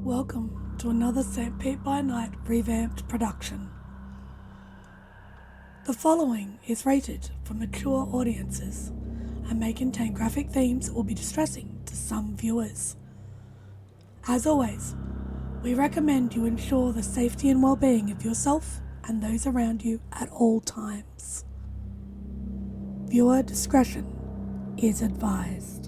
Welcome to another St. Pete by Night revamped production. The following is rated for mature audiences and may contain graphic themes that will be distressing to some viewers. As always, we recommend you ensure the safety and well-being of yourself and those around you at all times. Viewer discretion is advised.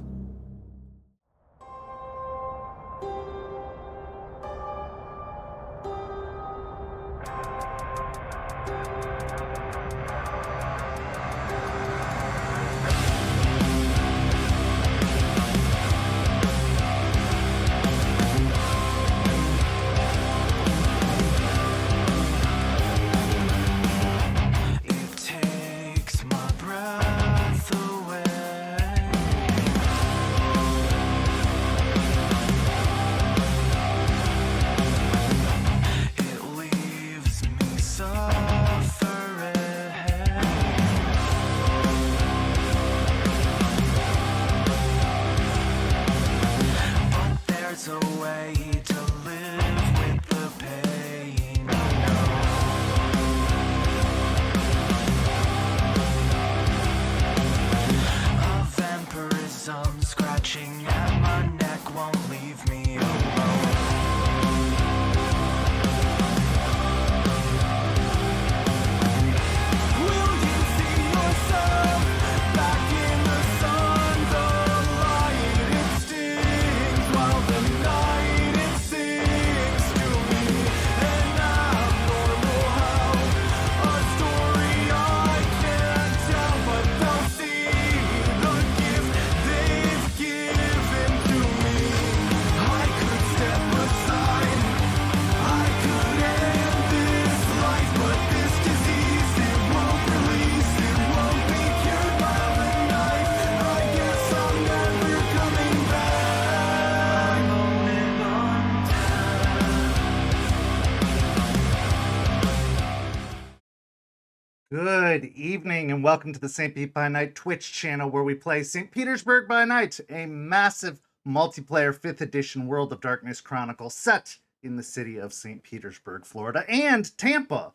Good evening and welcome to the St. Pete by Night Twitch channel where we play St. Petersburg by Night, a massive multiplayer 5th edition World of Darkness chronicle set in the city of St. Petersburg, Florida, and Tampa.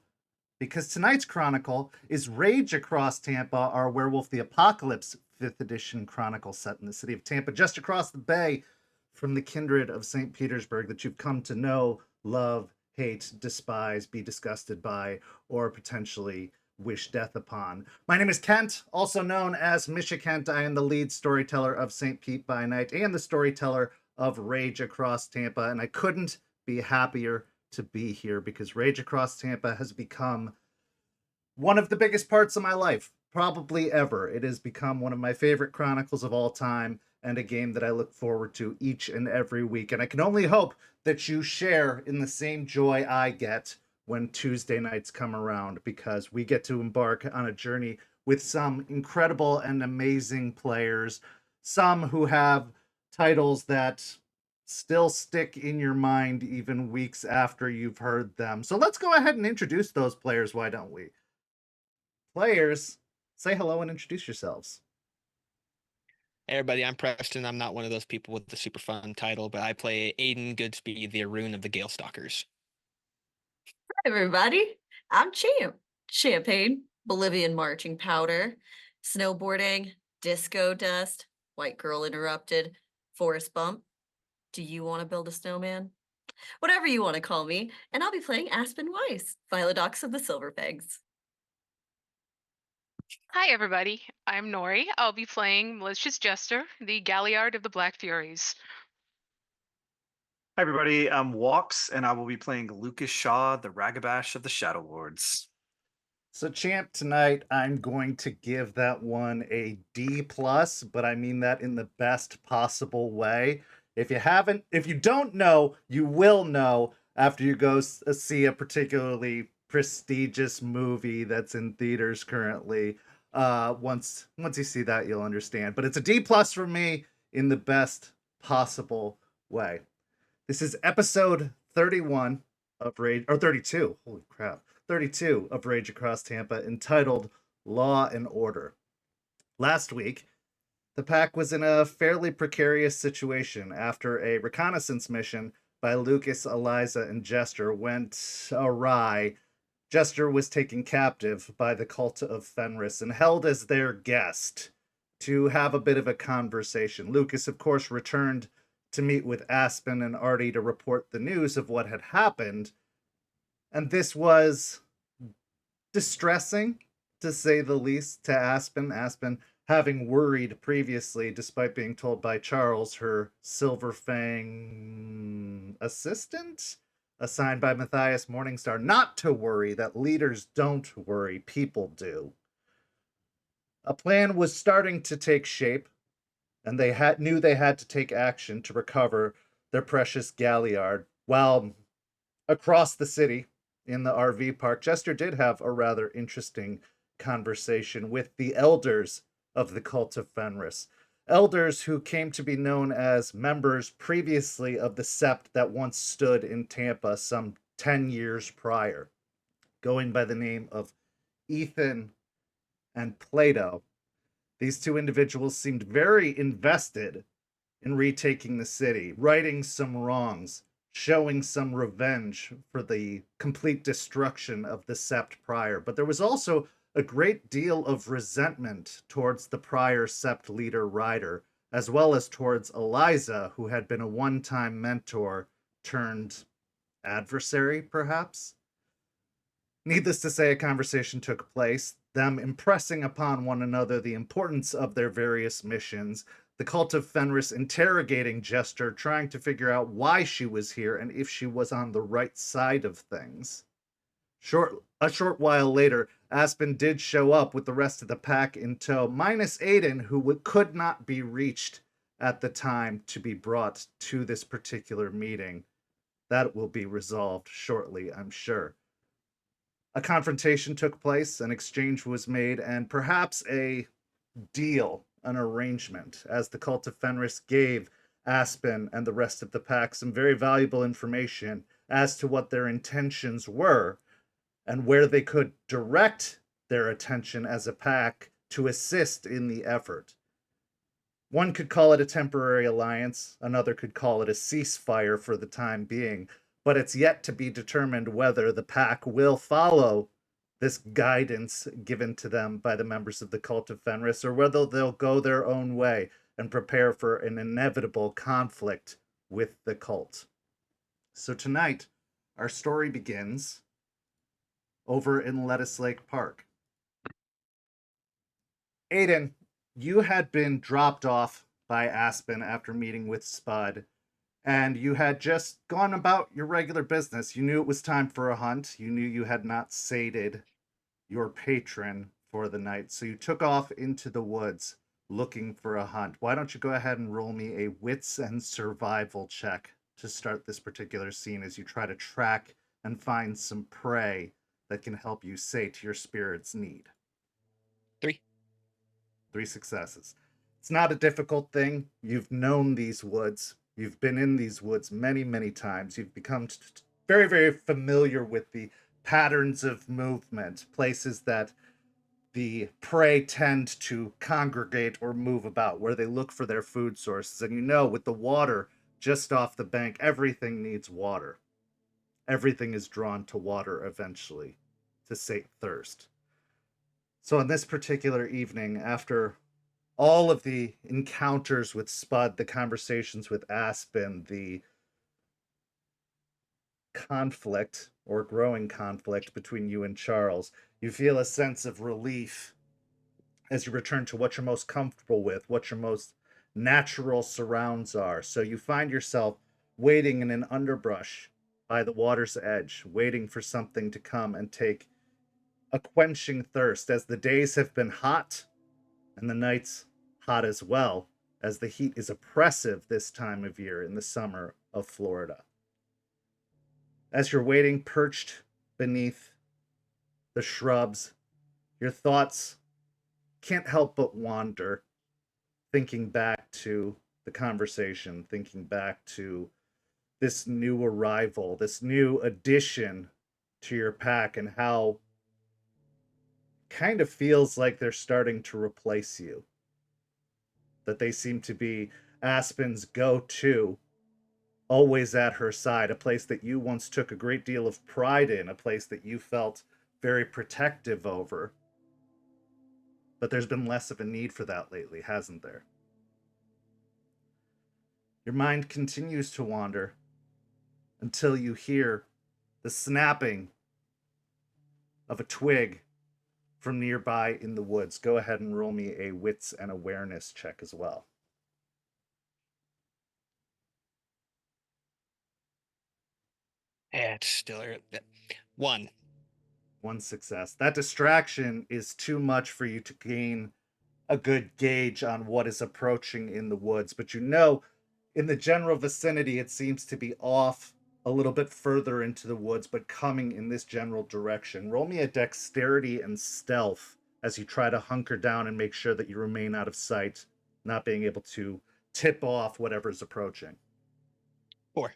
Because tonight's chronicle is Rage Across Tampa, our Werewolf the Apocalypse 5th edition chronicle set in the city of Tampa, just across the bay from the kindred of St. Petersburg that you've come to know, love, hate, despise, be disgusted by, or potentially wish death upon. My name is Kent, also known as Misha Kent. I am the lead storyteller of St. Pete by Night and the storyteller of Rage Across Tampa, and I couldn't be happier to be here because Rage Across Tampa has become one of the biggest parts of my life, probably ever. It has become one of my favorite chronicles of all time and a game that I look forward to each and every week, and I can only hope that you share in the same joy I get when Tuesday nights come around, because we get to embark on a journey with some incredible and amazing players, some who have titles that still stick in your mind even weeks after you've heard them. So let's go ahead and introduce those players, why don't we? Players, say hello and introduce yourselves. Hey everybody, I'm Preston. I'm not one of those people with the super fun title, but I play Aiden Goodspeed, the Arun of the Gale Stalkers. Hi everybody, I'm Champ. Champagne, Bolivian marching powder, snowboarding, disco dust, white girl interrupted, forest bump. Do you want to build a snowman? Whatever you want to call me, and I'll be playing Aspen Weiss, Philodox of the Silver Pegs. Hi everybody, I'm Nori. I'll be playing Malicious Jester, the Galliard of the Black Furies. Hi everybody, I'm Walks, and I will be playing Lucas Shaw, the Ragabash of the Shadow Lords. So Champ, tonight I'm going to give that one a D+, but I mean that in the best possible way. If you don't know, you will know after you go see a particularly prestigious movie that's in theaters currently. Once you see that, you'll understand. But it's a D+ from me in the best possible way. This is episode 31 of Rage, or 32, holy crap, 32 of Rage Across Tampa, entitled Law and Order. Last week, the pack was in a fairly precarious situation after a reconnaissance mission by Lucas, Eliza, and Jester went awry. Jester was taken captive by the cult of Fenris and held as their guest to have a bit of a conversation. Lucas, of course, returned to meet with Aspen and Artie to report the news of what had happened. And this was distressing, to say the least, to Aspen. Aspen, having worried previously, despite being told by Charles, her Silver Fang assistant, assigned by Matthias Morningstar, not to worry, that leaders don't worry, people do. A plan was starting to take shape, and they knew they had to take action to recover their precious galliard. While across the city, in the RV park, Jester did have a rather interesting conversation with the elders of the cult of Fenris. Elders who came to be known as members previously of the sept that once stood in Tampa some 10 years prior, going by the name of Ethan and Plato. These two individuals seemed very invested in retaking the city, righting some wrongs, showing some revenge for the complete destruction of the sept prior. But there was also a great deal of resentment towards the prior sept leader Ryder, as well as towards Eliza, who had been a one-time mentor turned adversary, perhaps. Needless to say, a conversation took place, them impressing upon one another the importance of their various missions, the cult of Fenris interrogating Jester, trying to figure out why she was here and if she was on the right side of things. A short while later, Aspen did show up with the rest of the pack in tow, minus Aiden, who could not be reached at the time to be brought to this particular meeting. That will be resolved shortly, I'm sure. A confrontation took place, an exchange was made, and perhaps a deal, an arrangement, as the cult of Fenris gave Aspen and the rest of the pack some very valuable information as to what their intentions were and where they could direct their attention as a pack to assist in the effort. One could call it a temporary alliance, another could call it a ceasefire for the time being, but it's yet to be determined whether the pack will follow this guidance given to them by the members of the cult of Fenris, or whether they'll go their own way and prepare for an inevitable conflict with the cult. So tonight, our story begins over in Lettuce Lake Park. Aiden, you had been dropped off by Aspen after meeting with Spud, and you had just gone about your regular business. You knew it was time for a hunt. You knew you had not sated your patron for the night, so you took off into the woods looking for a hunt. Why don't you go ahead and roll me a wits and survival check to start this particular scene as you try to track and find some prey that can help you sate your spirit's need. 3. 3 successes. It's not a difficult thing. You've known these woods. You've been in these woods many, many times. You've become very, very familiar with the patterns of movement, places that the prey tend to congregate or move about, where they look for their food sources. And you know, with the water just off the bank, everything needs water. Everything is drawn to water eventually to sate thirst. So on this particular evening, after all of the encounters with Spud, the conversations with Aspen, the conflict or growing conflict between you and Charles, you feel a sense of relief as you return to what you're most comfortable with, what your most natural surrounds are. So you find yourself waiting in an underbrush by the water's edge, waiting for something to come and take a quenching thirst, as the days have been hot and the nights hot as well, as the heat is oppressive this time of year in the summer of Florida. As you're waiting, perched beneath the shrubs, your thoughts can't help but wander, thinking back to the conversation, thinking back to this new arrival, this new addition to your pack, and how kind of feels like they're starting to replace you. That they seem to be Aspen's go-to always at her side, a place that you once took a great deal of pride in, a place that you felt very protective over. But there's been less of a need for that lately, hasn't there? Your mind continues to wander until you hear the snapping of a twig from nearby in the woods. Go ahead and roll me a wits and awareness check as well. Yeah, it's still one. One success. That distraction is too much for you to gain a good gauge on what is approaching in the woods, but you know, in the general vicinity, it seems to be off a little bit further into the woods, but coming in this general direction. Roll me a dexterity and stealth as you try to hunker down and make sure that you remain out of sight, not being able to tip off whatever's approaching. 4.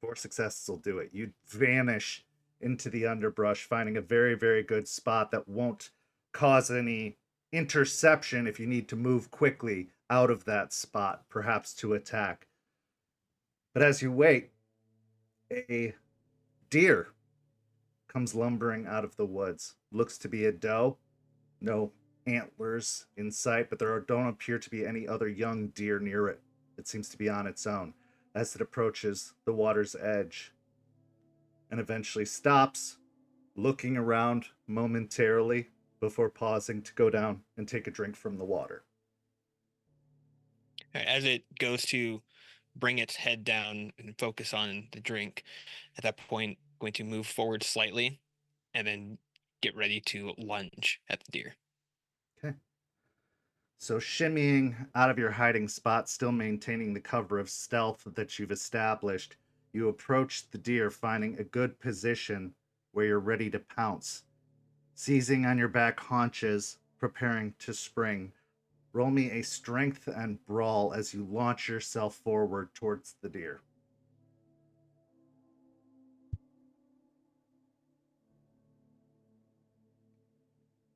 4 successes will do it. You vanish into the underbrush, finding a very, very good spot that won't cause any interception if you need to move quickly out of that spot, perhaps to attack. But as you wait, a deer comes lumbering out of the woods. Looks to be a doe. No antlers in sight, but there don't appear to be any other young deer near it. It seems to be on its own as it approaches the water's edge and eventually stops, looking around momentarily before pausing to go down and take a drink from the water. As it goes to bring its head down and focus on the drink, at that point, going to move forward slightly and then get ready to lunge at the deer. Okay. So shimmying out of your hiding spot, still maintaining the cover of stealth that you've established, you approach the deer, finding a good position where you're ready to pounce. Seizing on your back haunches, preparing to spring. Roll me a strength and brawl as you launch yourself forward towards the deer.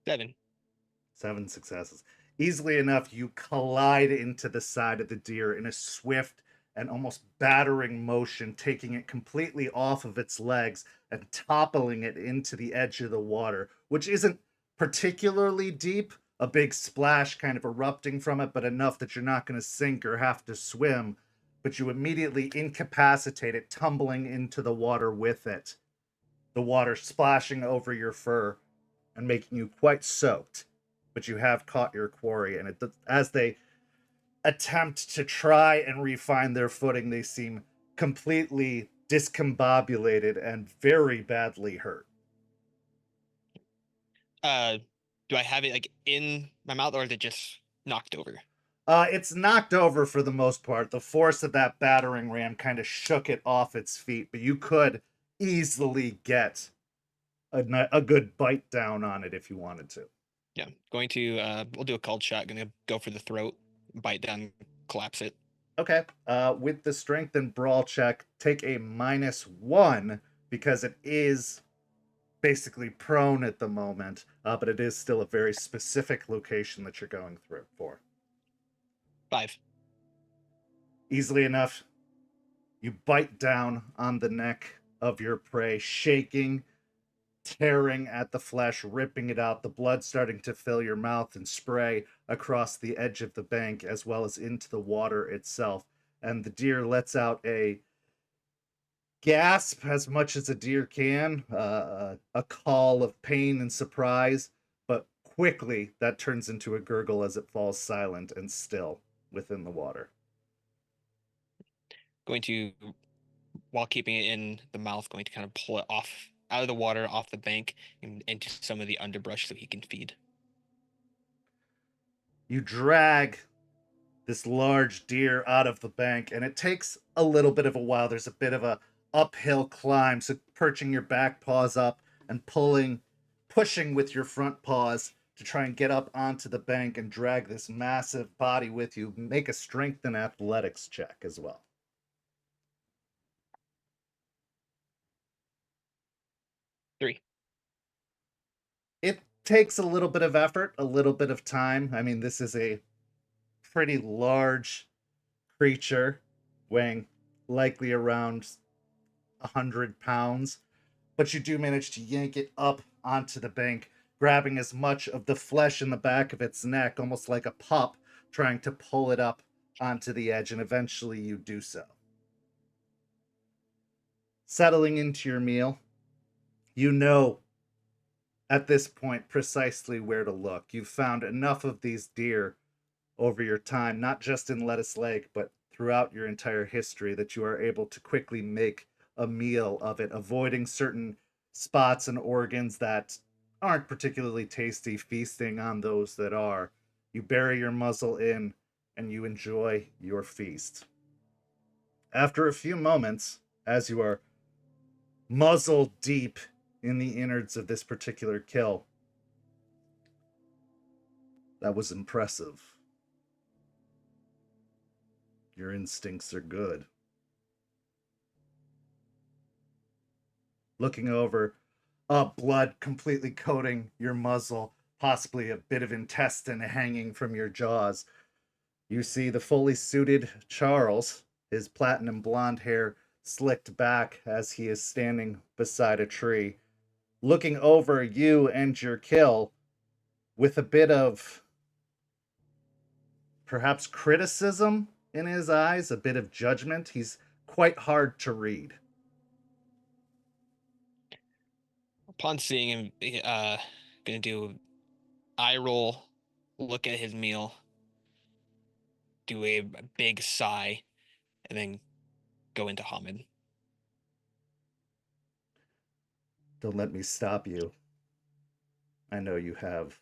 7. 7 successes. Easily enough, you collide into the side of the deer in a swift and almost battering motion, taking it completely off of its legs and toppling it into the edge of the water, which isn't particularly deep, a big splash kind of erupting from it, but enough that you're not going to sink or have to swim. But you immediately incapacitate it, tumbling into the water with it. The water splashing over your fur and making you quite soaked. But you have caught your quarry, and as they attempt to try and refine their footing, they seem completely discombobulated and very badly hurt. Do I have it like in my mouth, or is it just knocked over? It's knocked over for the most part. The force of that battering ram kind of shook it off its feet, but you could easily get a good bite down on it if you wanted to. Yeah, going to we'll do a cold shot. Gonna go for the throat, bite down, collapse it. Okay. With the strength and brawl check, take a -1 because it is basically prone at the moment, but it is still a very specific location that you're going through for. 5. Easily enough, you bite down on the neck of your prey, shaking, tearing at the flesh, ripping it out, the blood starting to fill your mouth and spray across the edge of the bank as well as into the water itself. And the deer lets out a gasp, as much as a deer can, a call of pain and surprise, but quickly that turns into a gurgle as it falls silent and still within the water. Going to, while keeping it in the mouth, going to kind of pull it off out of the water, off the bank, and into some of the underbrush so he can feed. You drag this large deer out of the bank, and it takes a little bit of a while. There's a bit of a uphill climb, so perching your back paws up and pushing with your front paws to try and get up onto the bank and drag this massive body with you. Make a strength and athletics check as well. 3. It takes a little bit of effort, a little bit of time. I mean, this is a pretty large creature weighing likely around 100 pounds, but you do manage to yank it up onto the bank, grabbing as much of the flesh in the back of its neck, almost like a pup, trying to pull it up onto the edge, and eventually you do so. Settling into your meal, you know at this point precisely where to look. You've found enough of these deer over your time, not just in Lettuce Lake, but throughout your entire history, that you are able to quickly make a meal of it, avoiding certain spots and organs that aren't particularly tasty, feasting on those that are. You bury your muzzle in and you enjoy your feast. After a few moments, as you are muzzle deep in the innards of this particular kill, that was impressive. Your instincts are good. Looking over, blood completely coating your muzzle, possibly a bit of intestine hanging from your jaws. You see the fully suited Charles, his platinum blonde hair slicked back as he is standing beside a tree, looking over you and your kill with a bit of perhaps criticism in his eyes, a bit of judgment. He's quite hard to read. Upon seeing him, gonna do eye roll, look at his meal, do a big sigh, and then go into Hamid. Don't let me stop you. I know you have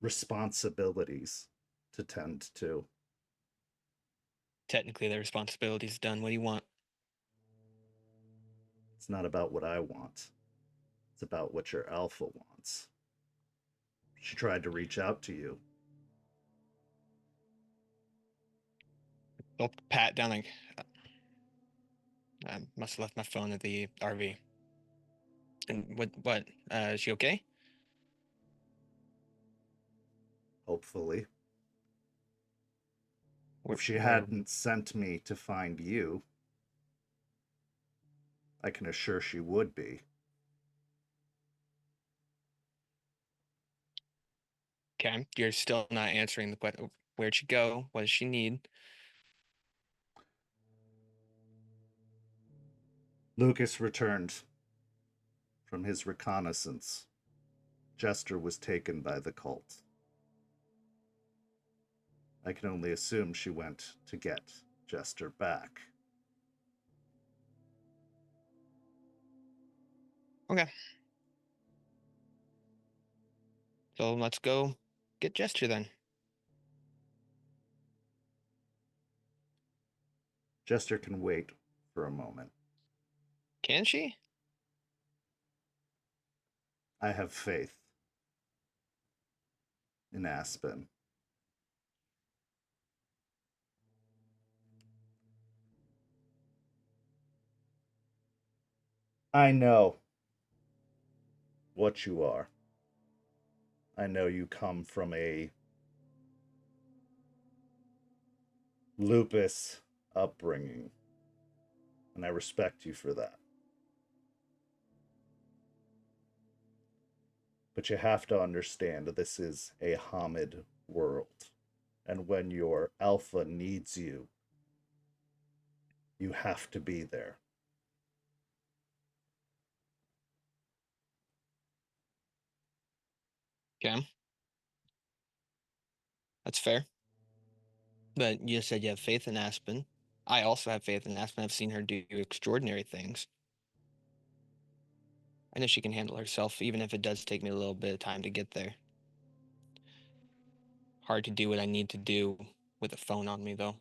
responsibilities to tend to. Technically, the responsibility's done. What do you want? It's not about what I want. It's about what your alpha wants. She tried to reach out to you. I'll pat down like, I must have left my phone at the RV. And what? Is she okay? Hopefully. If she Where- hadn't sent me to find you, I can assure she would be. Okay, you're still not answering the question. Where'd she go? What does she need? Lucas returned from his reconnaissance. Jester was taken by the cult. I can only assume she went to get Jester back. Okay. So let's go get Jester then. Jester can wait for a moment. Can she? I have faith in Aspen. I know what you are. I know you come from a lupus upbringing, and I respect you for that. But you have to understand that this is a Hamid world, and when your alpha needs you, you have to be there. Okay. That's fair. But you said you have faith in Aspen. I also have faith in Aspen. I've seen her do extraordinary things. I know she can handle herself, even if it does take me a little bit of time to get there. Hard to do what I need to do with a phone on me, though.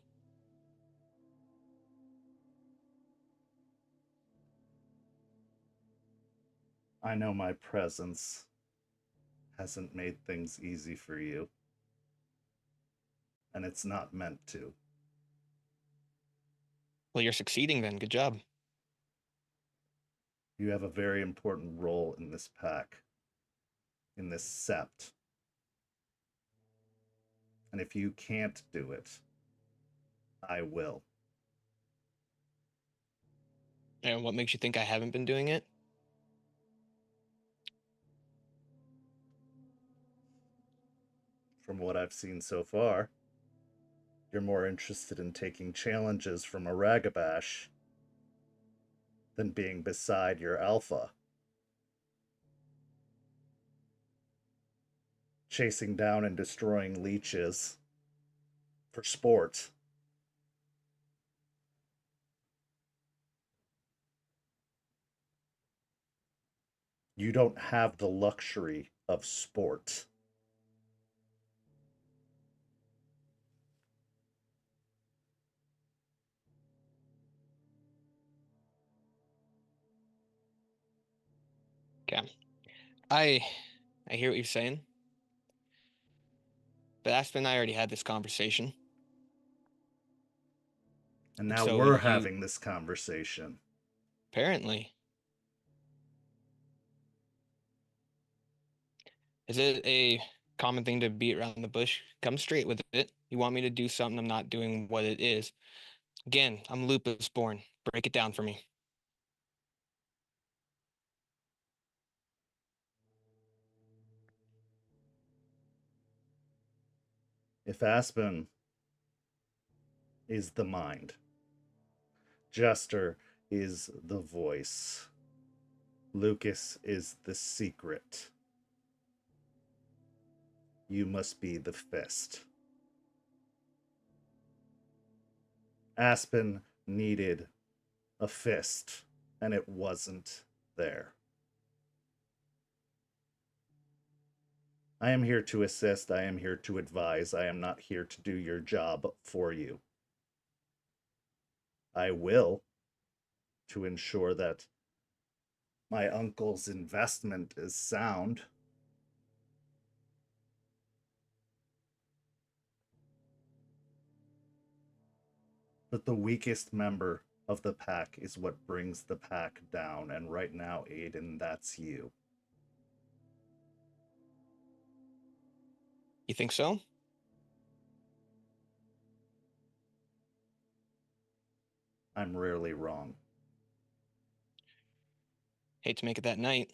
I know my presence hasn't made things easy for you, and it's not meant to. Well, you're succeeding then. Good job. You have a very important role in this pack, in this sept. And if you can't do it, I will. And what makes you think I haven't been doing it? From what I've seen so far, you're more interested in taking challenges from a Ragabash than being beside your alpha. Chasing down and destroying leeches for sport. You don't have the luxury of sport. Okay. I hear what you're saying. But Aspen and I already had this conversation. And now So we're you- having this conversation. Apparently. Is it a common thing to beat around the bush? Come straight with it. You want me to do something, I'm not doing what it is. Again, I'm lupus born. Break it down for me. If Aspen is the mind, Jester is the voice, Lucas is the secret, you must be the fist. Aspen needed a fist, and it wasn't there. I am here to assist, I am here to advise, I am not here to do your job for you. I will, to ensure that my uncle's investment is sound. But the weakest member of the pack is what brings the pack down, and right now, Aiden, that's you. You think so? I'm rarely wrong. Hate to make it that night.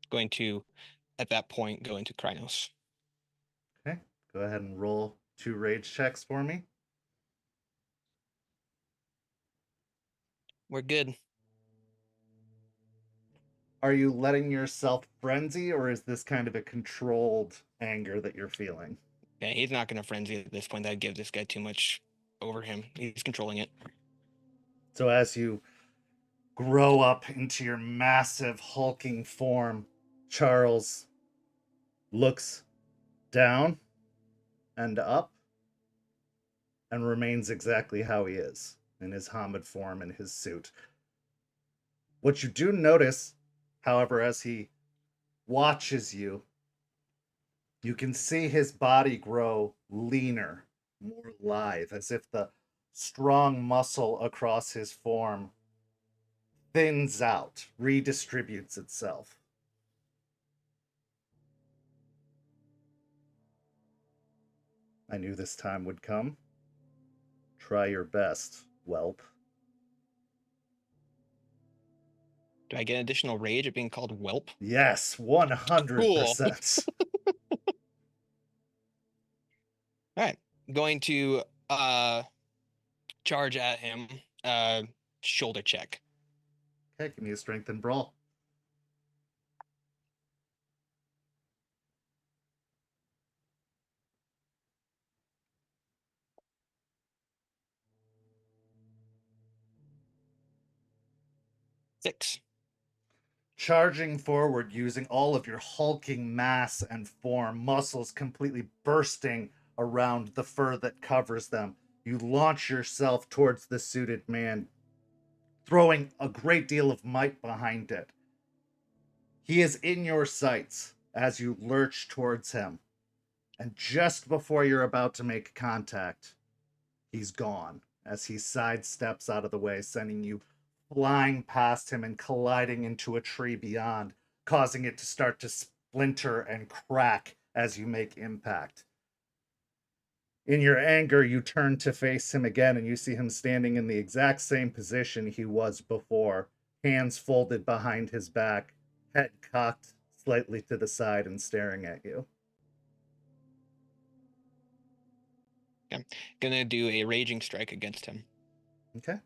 Going to, at that point, go into Krynos. Okay, go ahead and roll 2 rage checks for me. We're good. Are you letting yourself frenzy, or is this kind of a controlled anger that you're feeling? Yeah, he's not going to frenzy at this point. That'd give this guy too much over him. He's controlling it. So as you grow up into your massive hulking form, Charles looks down and up and remains exactly how he is in his Hamid form and his suit. What you do notice, however, as he watches you, you can see his body grow leaner, more lithe, as if the strong muscle across his form thins out, redistributes itself. I knew this time would come. Try your best, whelp. Do I get additional rage at being called whelp? Yes, 100%. All right. Going to charge at him. Shoulder check. Okay, give me a strength and brawl. Six. Charging forward using all of your hulking mass and form, muscles completely bursting around the fur that covers them. You launch yourself towards the suited man, throwing a great deal of might behind it. He is in your sights as you lurch towards him. And just before you're about to make contact, he's gone as he sidesteps out of the way, sending you flying past him and colliding into a tree beyond, causing it to start to splinter and crack as you make impact. In your anger, you turn to face him again, and you see him standing in the exact same position he was before, hands folded behind his back, head cocked slightly to the side and staring at you. I'm gonna do a raging strike against him. Okay.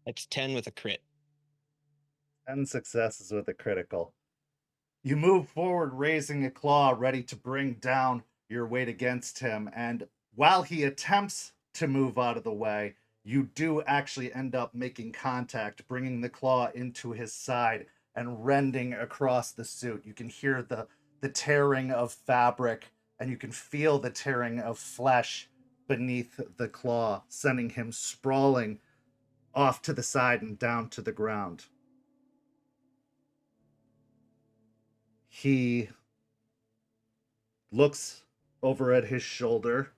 That's 10 with a crit. 10 successes with a critical. You move forward, raising a claw, ready to bring down your weight against him. And while he attempts to move out of the way, you do actually end up making contact, bringing the claw into his side and rending across the suit. You can hear the tearing of fabric, and you can feel the tearing of flesh beneath the claw, sending him sprawling off to the side and down to the ground. He looks over at his shoulder,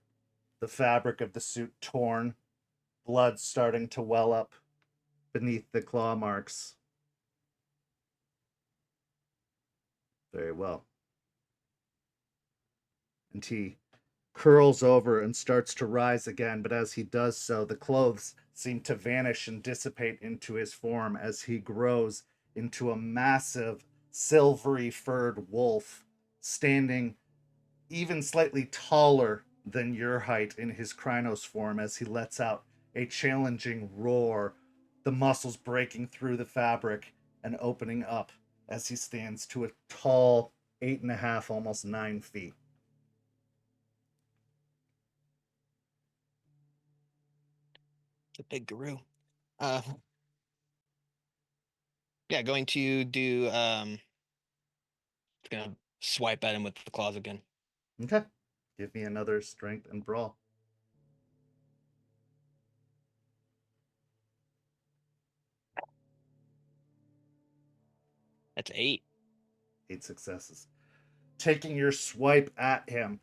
the fabric of the suit torn, blood starting to well up beneath the claw marks. Very well. And he curls over and starts to rise again, but as he does so, the clothes seem to vanish and dissipate into his form as he grows into a massive, silvery furred wolf, standing even slightly taller than your height in his Krynos form as he lets out a challenging roar, the muscles breaking through the fabric and opening up as he stands to a tall 8.5, almost 9 feet. It's a big guru. Yeah, going to do gonna swipe at him with the claws again. Okay. Give me another strength and brawl. That's 8. 8 successes. Taking your swipe at him,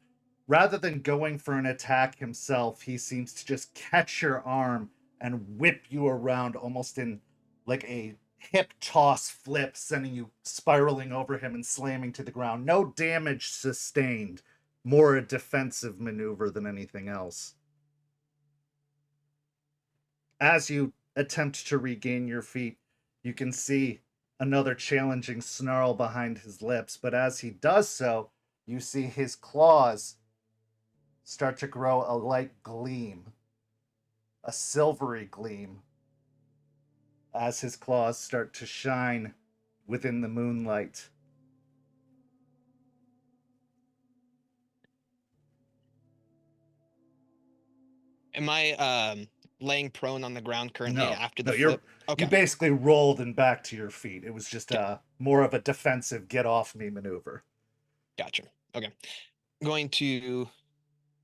rather than going for an attack himself, he seems to just catch your arm and whip you around almost in like a hip toss flip, sending you spiraling over him and slamming to the ground. No damage sustained, more a defensive maneuver than anything else. As you attempt to regain your feet, you can see another challenging snarl behind his lips, but as he does so, you see his claws start to grow a light gleam, a silvery gleam, as his claws start to shine within the moonlight. Am I laying prone on the ground currently No, after no, the flip? you Okay, basically rolled and back to your feet. It was just more of a defensive get off me maneuver. gotcha. Okay. Going to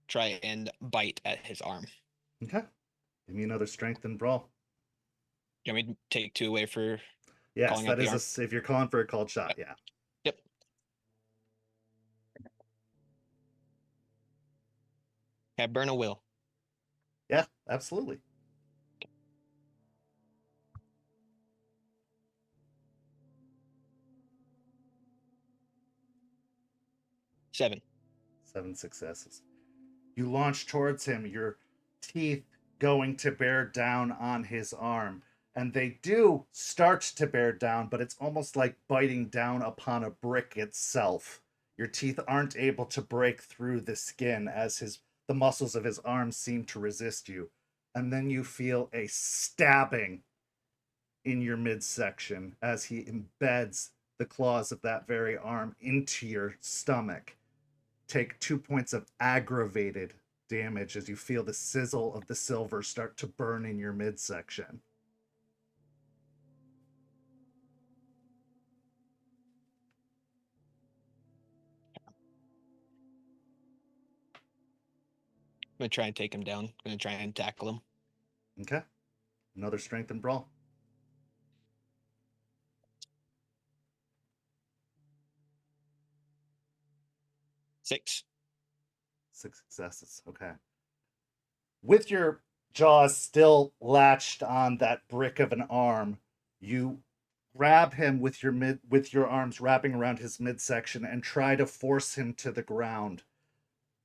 try and bite at his arm. Okay. Give me another strength and brawl. You want me to take 2 away for Yes, calling that out the is arm? if you're calling for a called shot, yeah. Yep. Okay, burn a will. Yeah, absolutely. Seven. 7 successes. You launch towards him, your teeth going to bear down on his arm. And they do start to bear down, but it's almost like biting down upon a brick itself. Your teeth aren't able to break through the skin as the muscles of his arms seem to resist you. And then you feel a stabbing in your midsection as he embeds the claws of that very arm into your stomach. Take 2 points of aggravated damage as you feel the sizzle of the silver start to burn in your midsection. I'm gonna try and take him down. I'm gonna try and tackle him. Okay. Another strength and brawl. 6. 6 successes. Okay. With your jaws still latched on that brick of an arm, you grab him with your arms wrapping around his midsection and try to force him to the ground.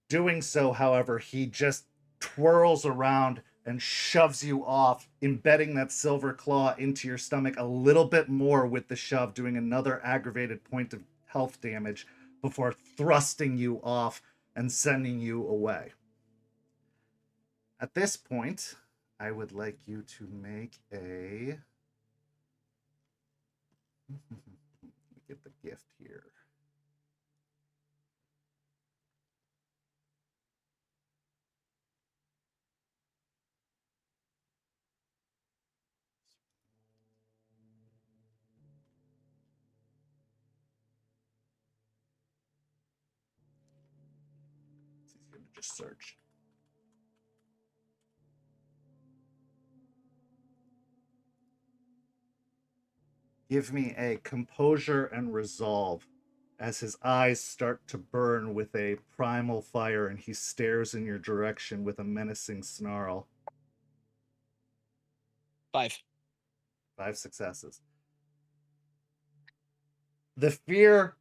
Doing so, however, he just twirls around and shoves you off, embedding that silver claw into your stomach a little bit more with the shove, doing another aggravated point of health damage before thrusting you off and sending you away. At this point, I would like you to make a... Let me get the gift here. It's easier to just search. Give me a composure and resolve as his eyes start to burn with a primal fire and he stares in your direction with a menacing snarl. 5. 5 successes. The fear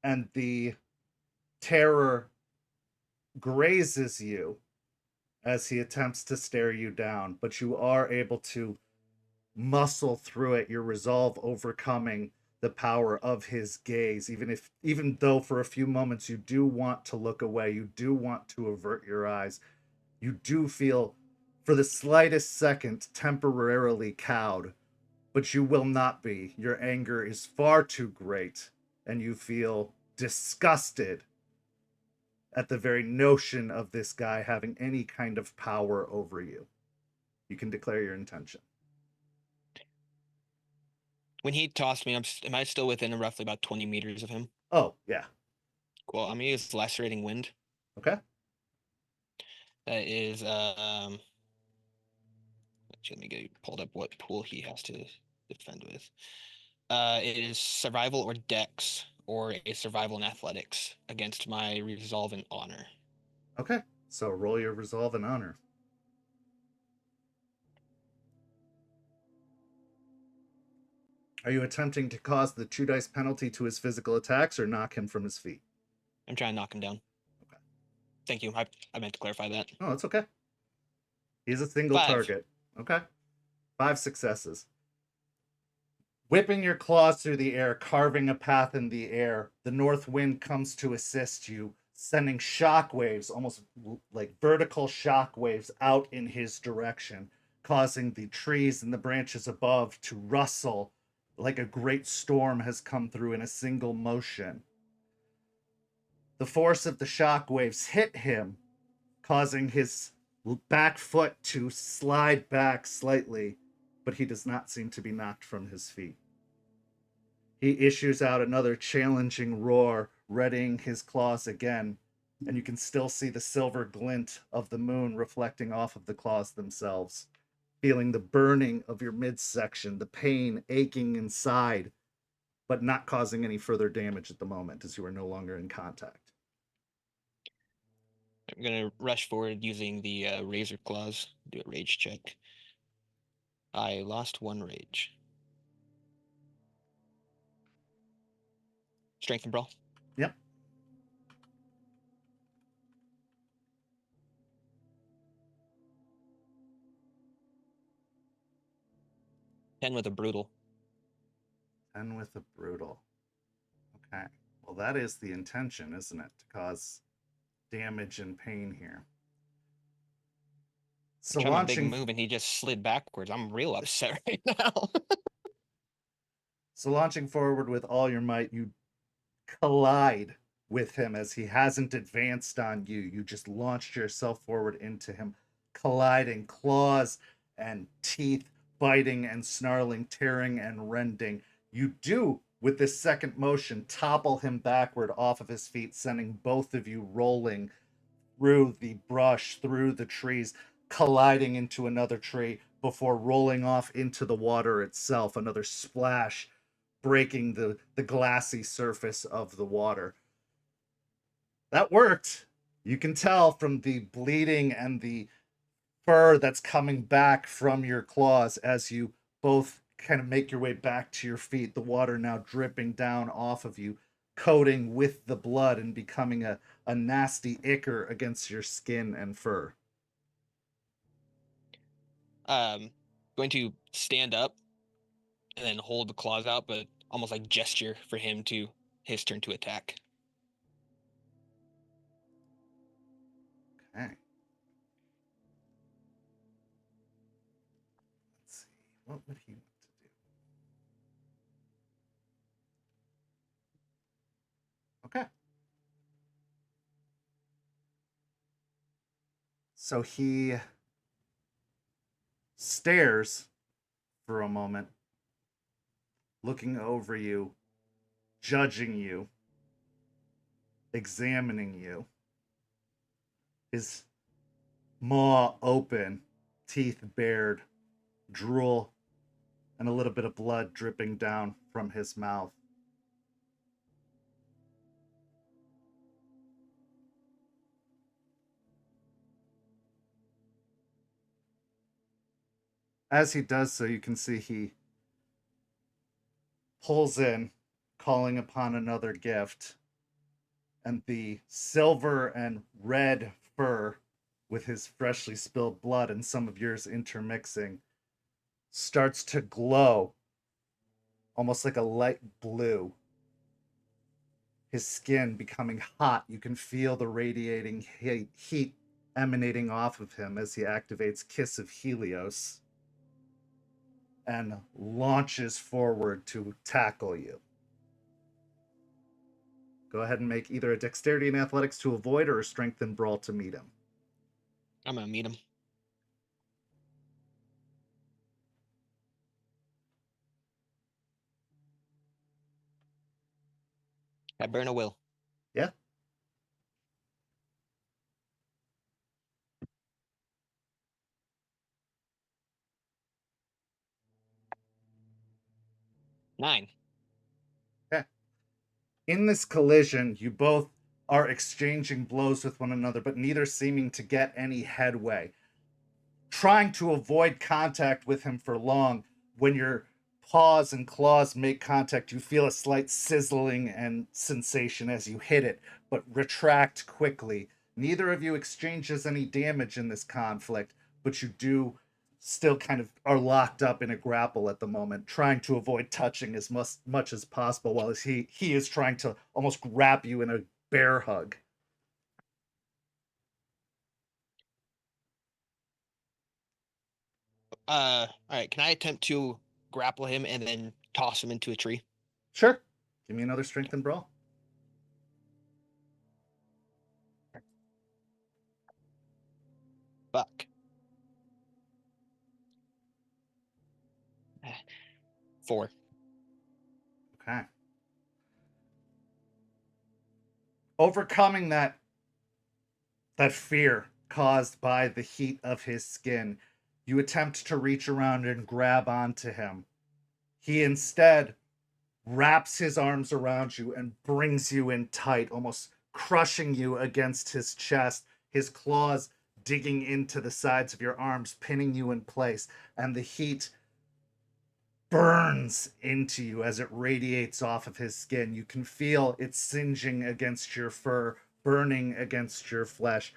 and the terror grazes you as he attempts to stare you down, but you are able to muscle through it, your resolve overcoming the power of his gaze, even though for a few moments you do want to look away, you do want to avert your eyes, you do feel for the slightest second temporarily cowed, but you will not be. Your anger is far too great, and you feel disgusted at the very notion of this guy having any kind of power over you. You can declare your intention. When he tossed me, am I still within roughly about 20 meters of him? Oh, yeah. Cool. I'm gonna use lacerating wind. Okay. That is let me get pulled up what pool he has to defend with. It is survival or dex, or a survival and athletics against my resolve and honor. Okay. So roll your resolve and honor. Are you attempting to cause the 2 dice penalty to his physical attacks or knock him from his feet? I'm trying to knock him down. Okay. Thank you. I meant to clarify that. Oh, it's okay. He's a single 5. target. Okay. 5 successes. Whipping your claws through the air, carving a path in the air, the north wind comes to assist you, sending shockwaves, almost like vertical shockwaves, out in his direction, causing the trees and the branches above to rustle like a great storm has come through in a single motion. The force of the shockwaves hit him, causing his back foot to slide back slightly, but he does not seem to be knocked from his feet. He issues out another challenging roar, readying his claws again, and you can still see the silver glint of the moon reflecting off of the claws themselves, feeling the burning of your midsection, the pain aching inside, but not causing any further damage at the moment as you are no longer in contact. I'm gonna rush forward using the razor claws. Do a rage check. I lost 1 rage. Strength and brawl. Yep. Ten with a brutal. 10 with a brutal. Okay. Well, that is the intention, isn't it? To cause damage and pain here. So I tried my big launching move and he just slid backwards. I'm real upset right now. So launching forward with all your might, you collide with him as he hasn't advanced on you. You just launched yourself forward into him, colliding, claws and teeth biting and snarling, tearing and rending. You do, with this second motion, topple him backward off of his feet, sending both of you rolling through the brush, through the trees, colliding into another tree before rolling off into the water itself, another splash, breaking the glassy surface of the water. That worked. You can tell from the bleeding and the fur that's coming back from your claws as you both kind of make your way back to your feet, the water now dripping down off of you, coating with the blood and becoming a nasty ichor against your skin and fur. Going to stand up and then hold the claws out, but almost like gesture for him to his turn to attack. Okay. Let's see. What would he want to do? Okay. So he stares for a moment, looking over you, judging you, examining you. His maw open, teeth bared, drool, and a little bit of blood dripping down from his mouth. As he does so, you can see he pulls in, calling upon another gift, and the silver and red fur with his freshly spilled blood and some of yours intermixing starts to glow almost like a light blue. His skin becoming hot. You can feel the radiating heat emanating off of him as he activates Kiss of Helios and launches forward to tackle you. Go ahead and make either a dexterity and athletics to avoid or a strength and brawl to meet him. I'm gonna meet him. I burn a will. Yeah. Nine. Okay. In this collision, you both are exchanging blows with one another, but neither seeming to get any headway. Trying to avoid contact with him for long, when your paws and claws make contact, you feel a slight sizzling and sensation as you hit it, but retract quickly. Neither of you exchanges any damage in this conflict, but you do still kind of are locked up in a grapple at the moment, trying to avoid touching as much as possible, while he is trying to almost wrap you in a bear hug. All right. Can I attempt to grapple him and then toss him into a tree? Sure. Give me another strength and brawl. Fuck. 4. Okay. Overcoming that fear caused by the heat of his skin, you attempt to reach around and grab onto him. He instead wraps his arms around you and brings you in tight, almost crushing you against his chest, his claws digging into the sides of your arms, pinning you in place, and the heat burns into you as it radiates off of his skin. You can feel it singeing against your fur, burning against your flesh.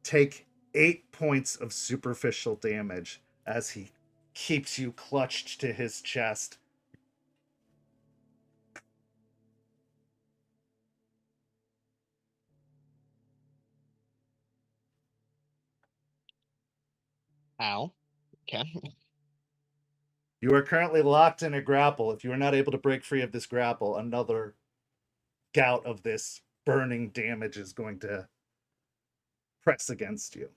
Take 8 points of superficial damage as he keeps you clutched to his chest. Ow. Okay. You are currently locked in a grapple. If you are not able to break free of this grapple, another gout of this burning damage is going to press against you.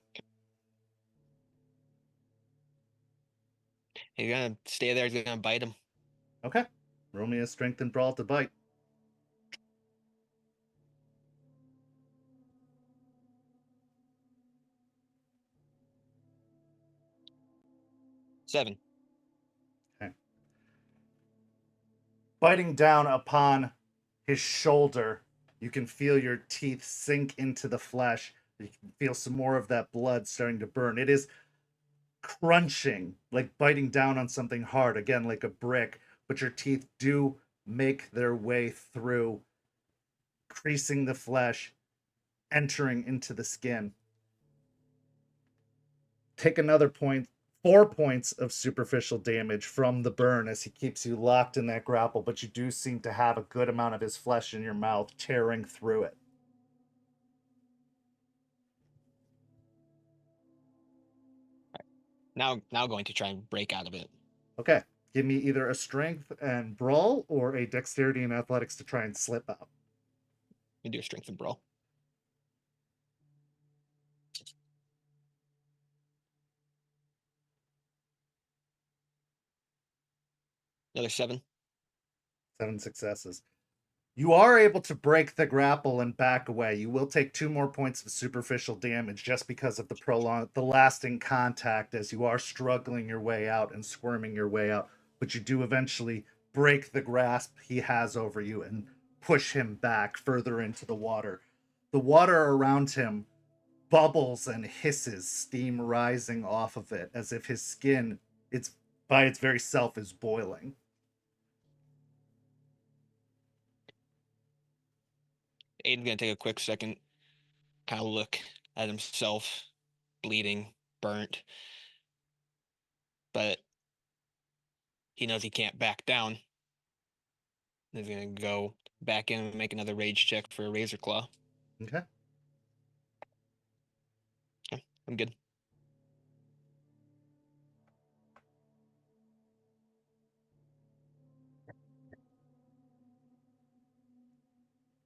He's gonna stay there. He's gonna bite him. Okay. Roll me a strength and brawl to bite. 7. Okay. Biting down upon his shoulder, you can feel your teeth sink into the flesh. You can feel some more of that blood starting to burn. It is crunching, like biting down on something hard, again, like a brick, but your teeth do make their way through, creasing the flesh, entering into the skin. Take another point, 4 points of superficial damage from the burn as he keeps you locked in that grapple, but you do seem to have a good amount of his flesh in your mouth, tearing through it. Now going to try and break out of it. Okay, give me either a strength and brawl or a dexterity and athletics to try and slip out. We do a strength and brawl. Another 7. 7 successes. You are able to break the grapple and back away. You will take 2 more points of superficial damage just because of the lasting contact as you are struggling your way out and squirming your way out. But you do eventually break the grasp he has over you and push him back further into the water. The water around him bubbles and hisses, steam rising off of it as if his skin, it's by its very self, is boiling. Aiden's gonna take a quick second, kind of look at himself, bleeding, burnt, but he knows he can't back down. He's gonna go back in and make another rage check for a razor claw. Okay. Okay, I'm good.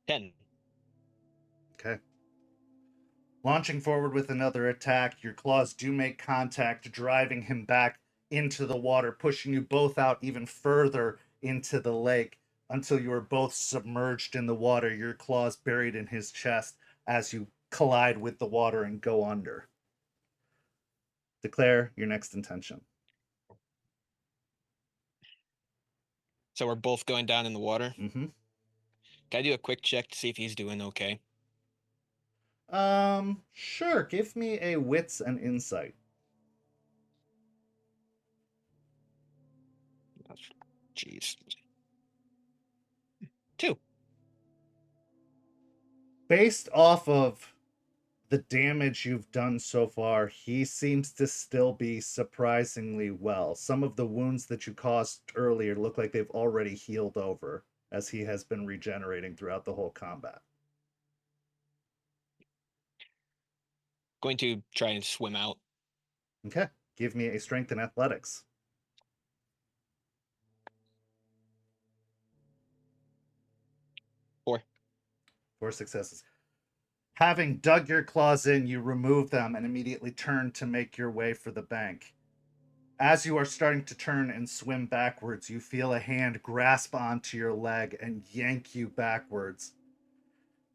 Ten. Okay. Launching forward with another attack, your claws do make contact, driving him back into the water, pushing you both out even further into the lake until you are both submerged in the water, your claws buried in his chest as you collide with the water and go under. Declare your next intention. So we're both going down in the water. Mm-hmm. Can I do a quick check to see if he's doing okay? Sure. Give me a wits and insight. Jeez. 2. Based off of the damage you've done so far, he seems to still be surprisingly well. Some of the wounds that you caused earlier look like they've already healed over as he has been regenerating throughout the whole combat. Going to try and swim out. Okay. Give me a strength and athletics. 4. 4 successes. Having dug your claws in, you remove them and immediately turn to make your way for the bank. As you are starting to turn and swim backwards, you feel a hand grasp onto your leg and yank you backwards.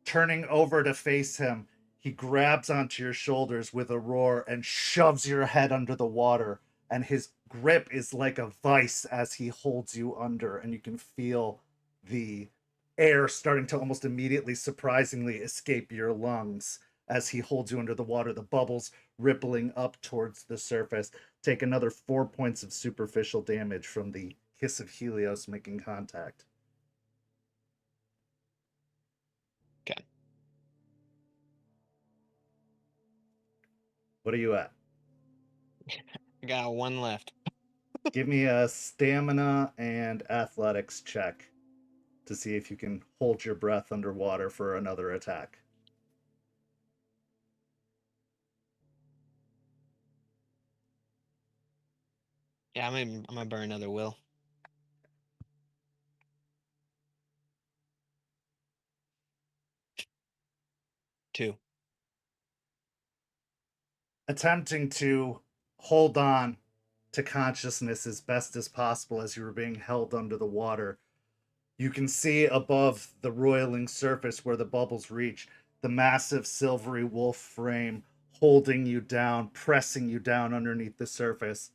Turning over to face him, he grabs onto your shoulders with a roar and shoves your head under the water, and his grip is like a vice as he holds you under, and you can feel the air starting to almost immediately, surprisingly, escape your lungs as he holds you under the water, the bubbles rippling up towards the surface. Take another 4 points of superficial damage from the hiss of Helios making contact. Okay. What are you at? I got 1 left. Give me a stamina and athletics check to see if you can hold your breath underwater for another attack. Yeah, I'm gonna burn another will. 2. Attempting to hold on to consciousness as best as possible as you were being held under the water, you can see above the roiling surface where the bubbles reach the massive silvery wolf frame holding you down, pressing you down underneath the surface,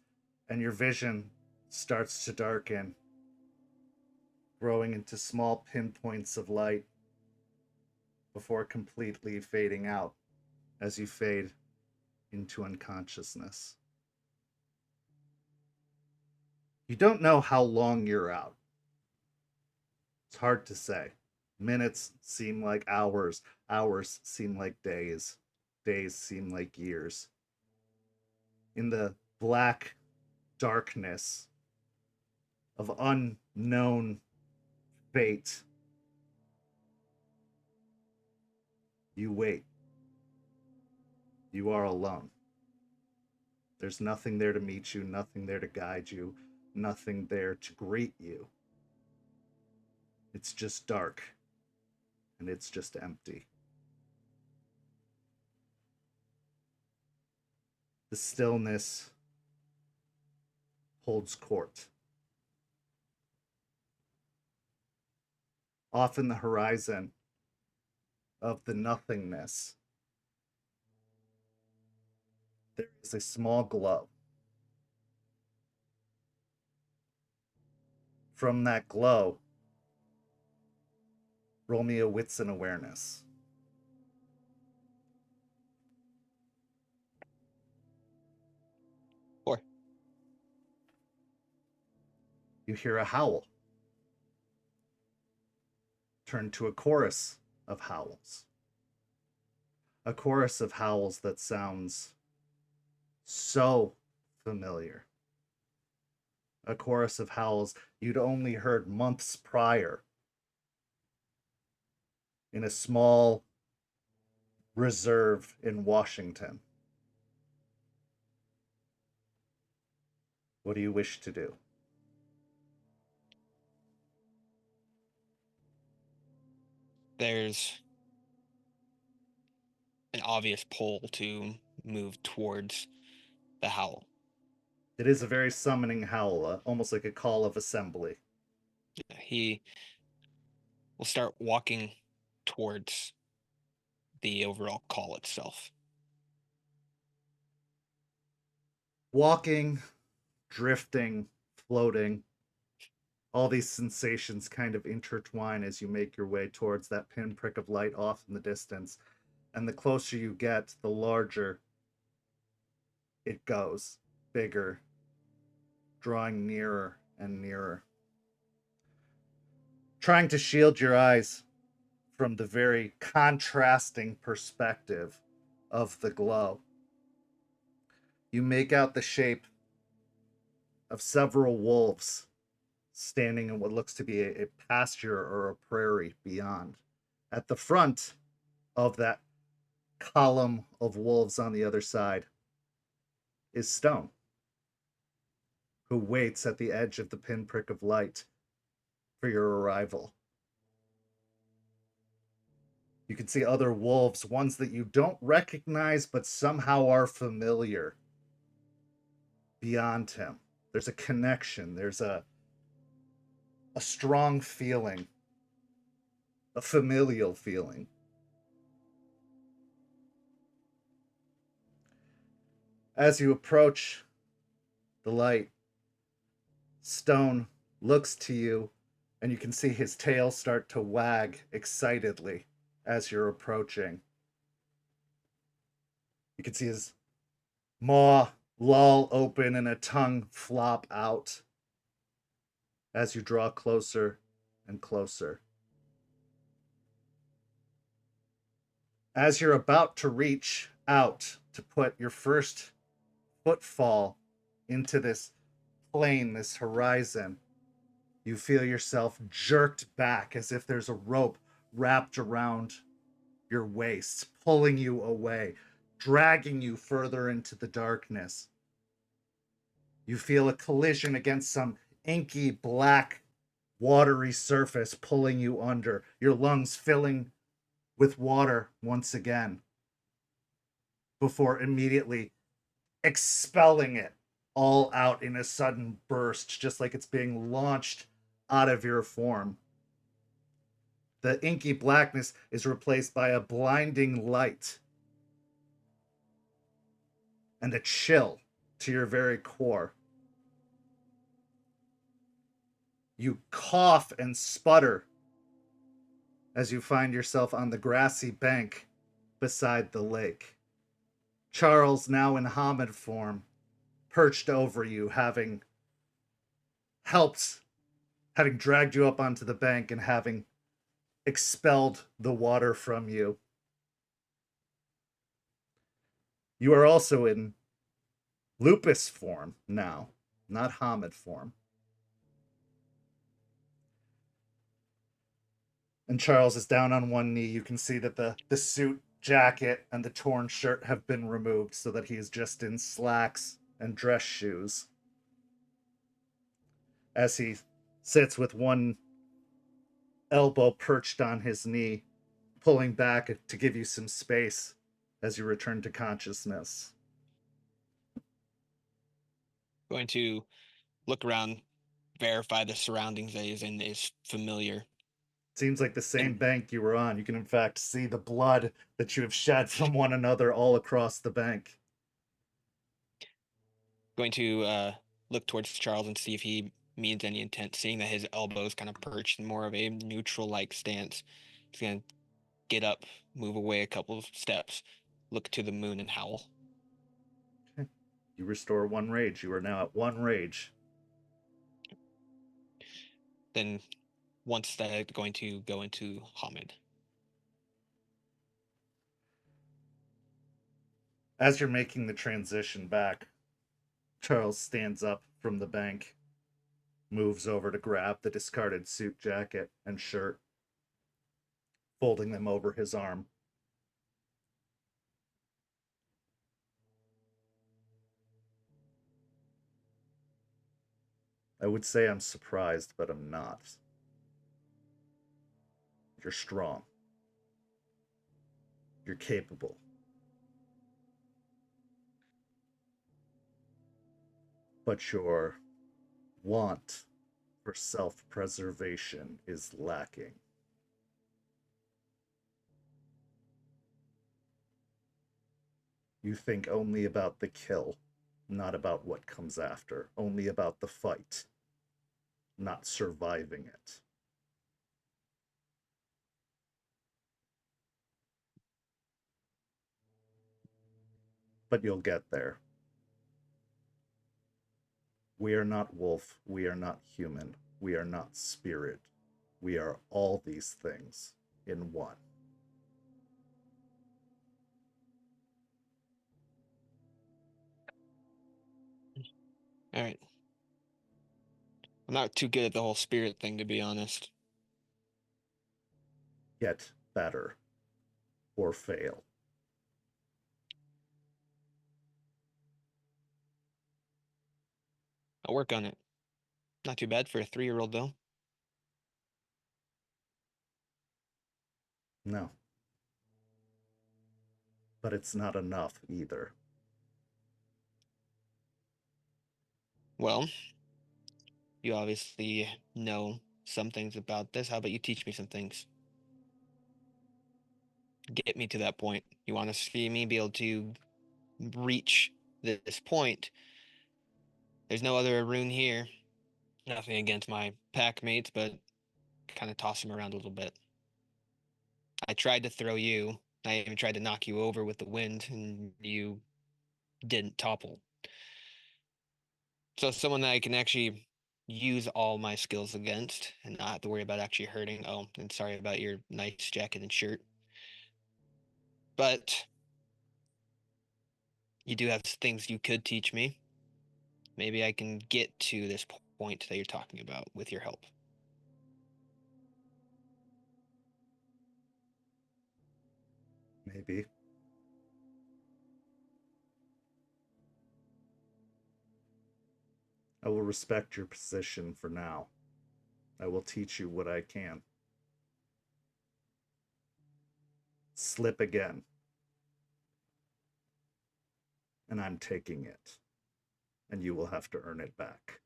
and your vision starts to darken, growing into small pinpoints of light before completely fading out as you fade into unconsciousness. You don't know how long you're out. It's hard to say. Minutes seem like hours. Hours seem like days. Days seem like years. In the black darkness of unknown fate, you wait. You are alone. There's nothing there to meet you, nothing there to guide you, nothing there to greet you. It's just dark, and it's just empty. The stillness holds court. Off in the horizon of the nothingness, there is a small glow. From that glow, roll me a wits and awareness. Four. You hear a howl. Turn to a chorus of howls. A chorus of howls that sounds so familiar. A chorus of howls you'd only heard months prior in a small reserve in Washington. What do you wish to do? There's an obvious pull to move towards the howl. It is a very summoning howl, almost like a call of assembly. He will start walking towards the overall call itself. Walking, drifting, floating, all these sensations kind of intertwine as you make your way towards that pinprick of light off in the distance. And the closer you get, the larger it goes, bigger, drawing nearer and nearer. Trying to shield your eyes from the very contrasting perspective of the glow. You make out the shape of several wolves standing in what looks to be a pasture or a prairie beyond. At the front of that column of wolves on the other side is Stone, who waits at the edge of the pinprick of light for your arrival. You can see other wolves, ones that you don't recognize but somehow are familiar beyond him. There's a connection, there's a strong feeling, a familial feeling. As you approach the light, Stone looks to you, and you can see his tail start to wag excitedly as you're approaching. You can see his maw loll open and a tongue flop out as you draw closer and closer. As you're about to reach out to put your first footfall into this plane, this horizon, you feel yourself jerked back as if there's a rope wrapped around your waist, pulling you away, dragging you further into the darkness. You feel a collision against some inky black watery surface pulling you under, your lungs filling with water once again, before immediately expelling it all out in a sudden burst, just like it's being launched out of your form. The inky blackness is replaced by a blinding light and a chill to your very core. You cough and sputter as you find yourself on the grassy bank beside the lake. Charles, now in Hamid form, perched over you, having helped, having dragged you up onto the bank and having expelled the water from you. You are also in lupus form now, not Hamid form. And Charles is down on one knee. You can see that the suit, jacket, and the torn shirt have been removed so that he is just in slacks and dress shoes. As he sits with one elbow perched on his knee, pulling back to give you some space as you return to consciousness. Going to look around, verify the surroundings that he's in is familiar. Seems like the same bank you were on. You can, in fact, see the blood that you have shed from one another all across the bank. Going to look towards Charles and see if he means any intent, seeing that his elbow is kind of perched in more of a neutral-like stance. He's going to get up, move away a couple of steps, look to the moon, and howl. Okay. You restore one rage. You are now at one rage. Then once that, going to go into Hamid. As you're making the transition back, Charles stands up from the bank, moves over to grab the discarded suit jacket and shirt, folding them over his arm. I would say I'm surprised, but I'm not. You're strong. You're capable. But your want for self-preservation is lacking. You think only about the kill, not about what comes after, only about the fight, not surviving it. But you'll get there. We are not wolf, we are not human, we are not spirit. We are all these things in one. All right. I'm not too good at the whole spirit thing, to be honest. Get better or fail. I'll work on it. Not too bad for a 3-year-old, though. No. But it's not enough either. Well, you obviously know some things about this. How about you teach me some things? Get me to that point. You want to see me be able to reach this point. There's no other rune here. Nothing against my pack mates, but kind of toss them around a little bit. I tried to throw you. I even tried to knock you over with the wind, and you didn't topple. So someone that I can actually use all my skills against and not have to worry about actually hurting. Oh, and sorry about your nice jacket and shirt. But you do have things you could teach me. Maybe I can get to this point that you're talking about with your help. Maybe. I will respect your position for now. I will teach you what I can. Slip again. And I'm taking it. And you will have to earn it back.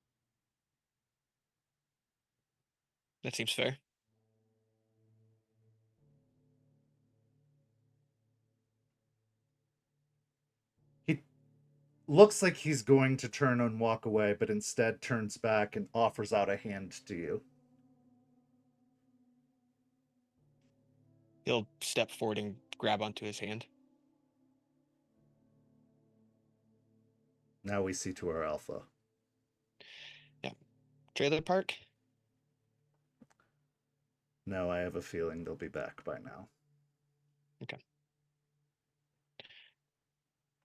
That seems fair. He looks like he's going to turn and walk away, but instead turns back and offers out a hand to you. He'll step forward and grab onto his hand. Now we see to our alpha. Yeah. trailer park? No, I have a feeling they'll be back by now.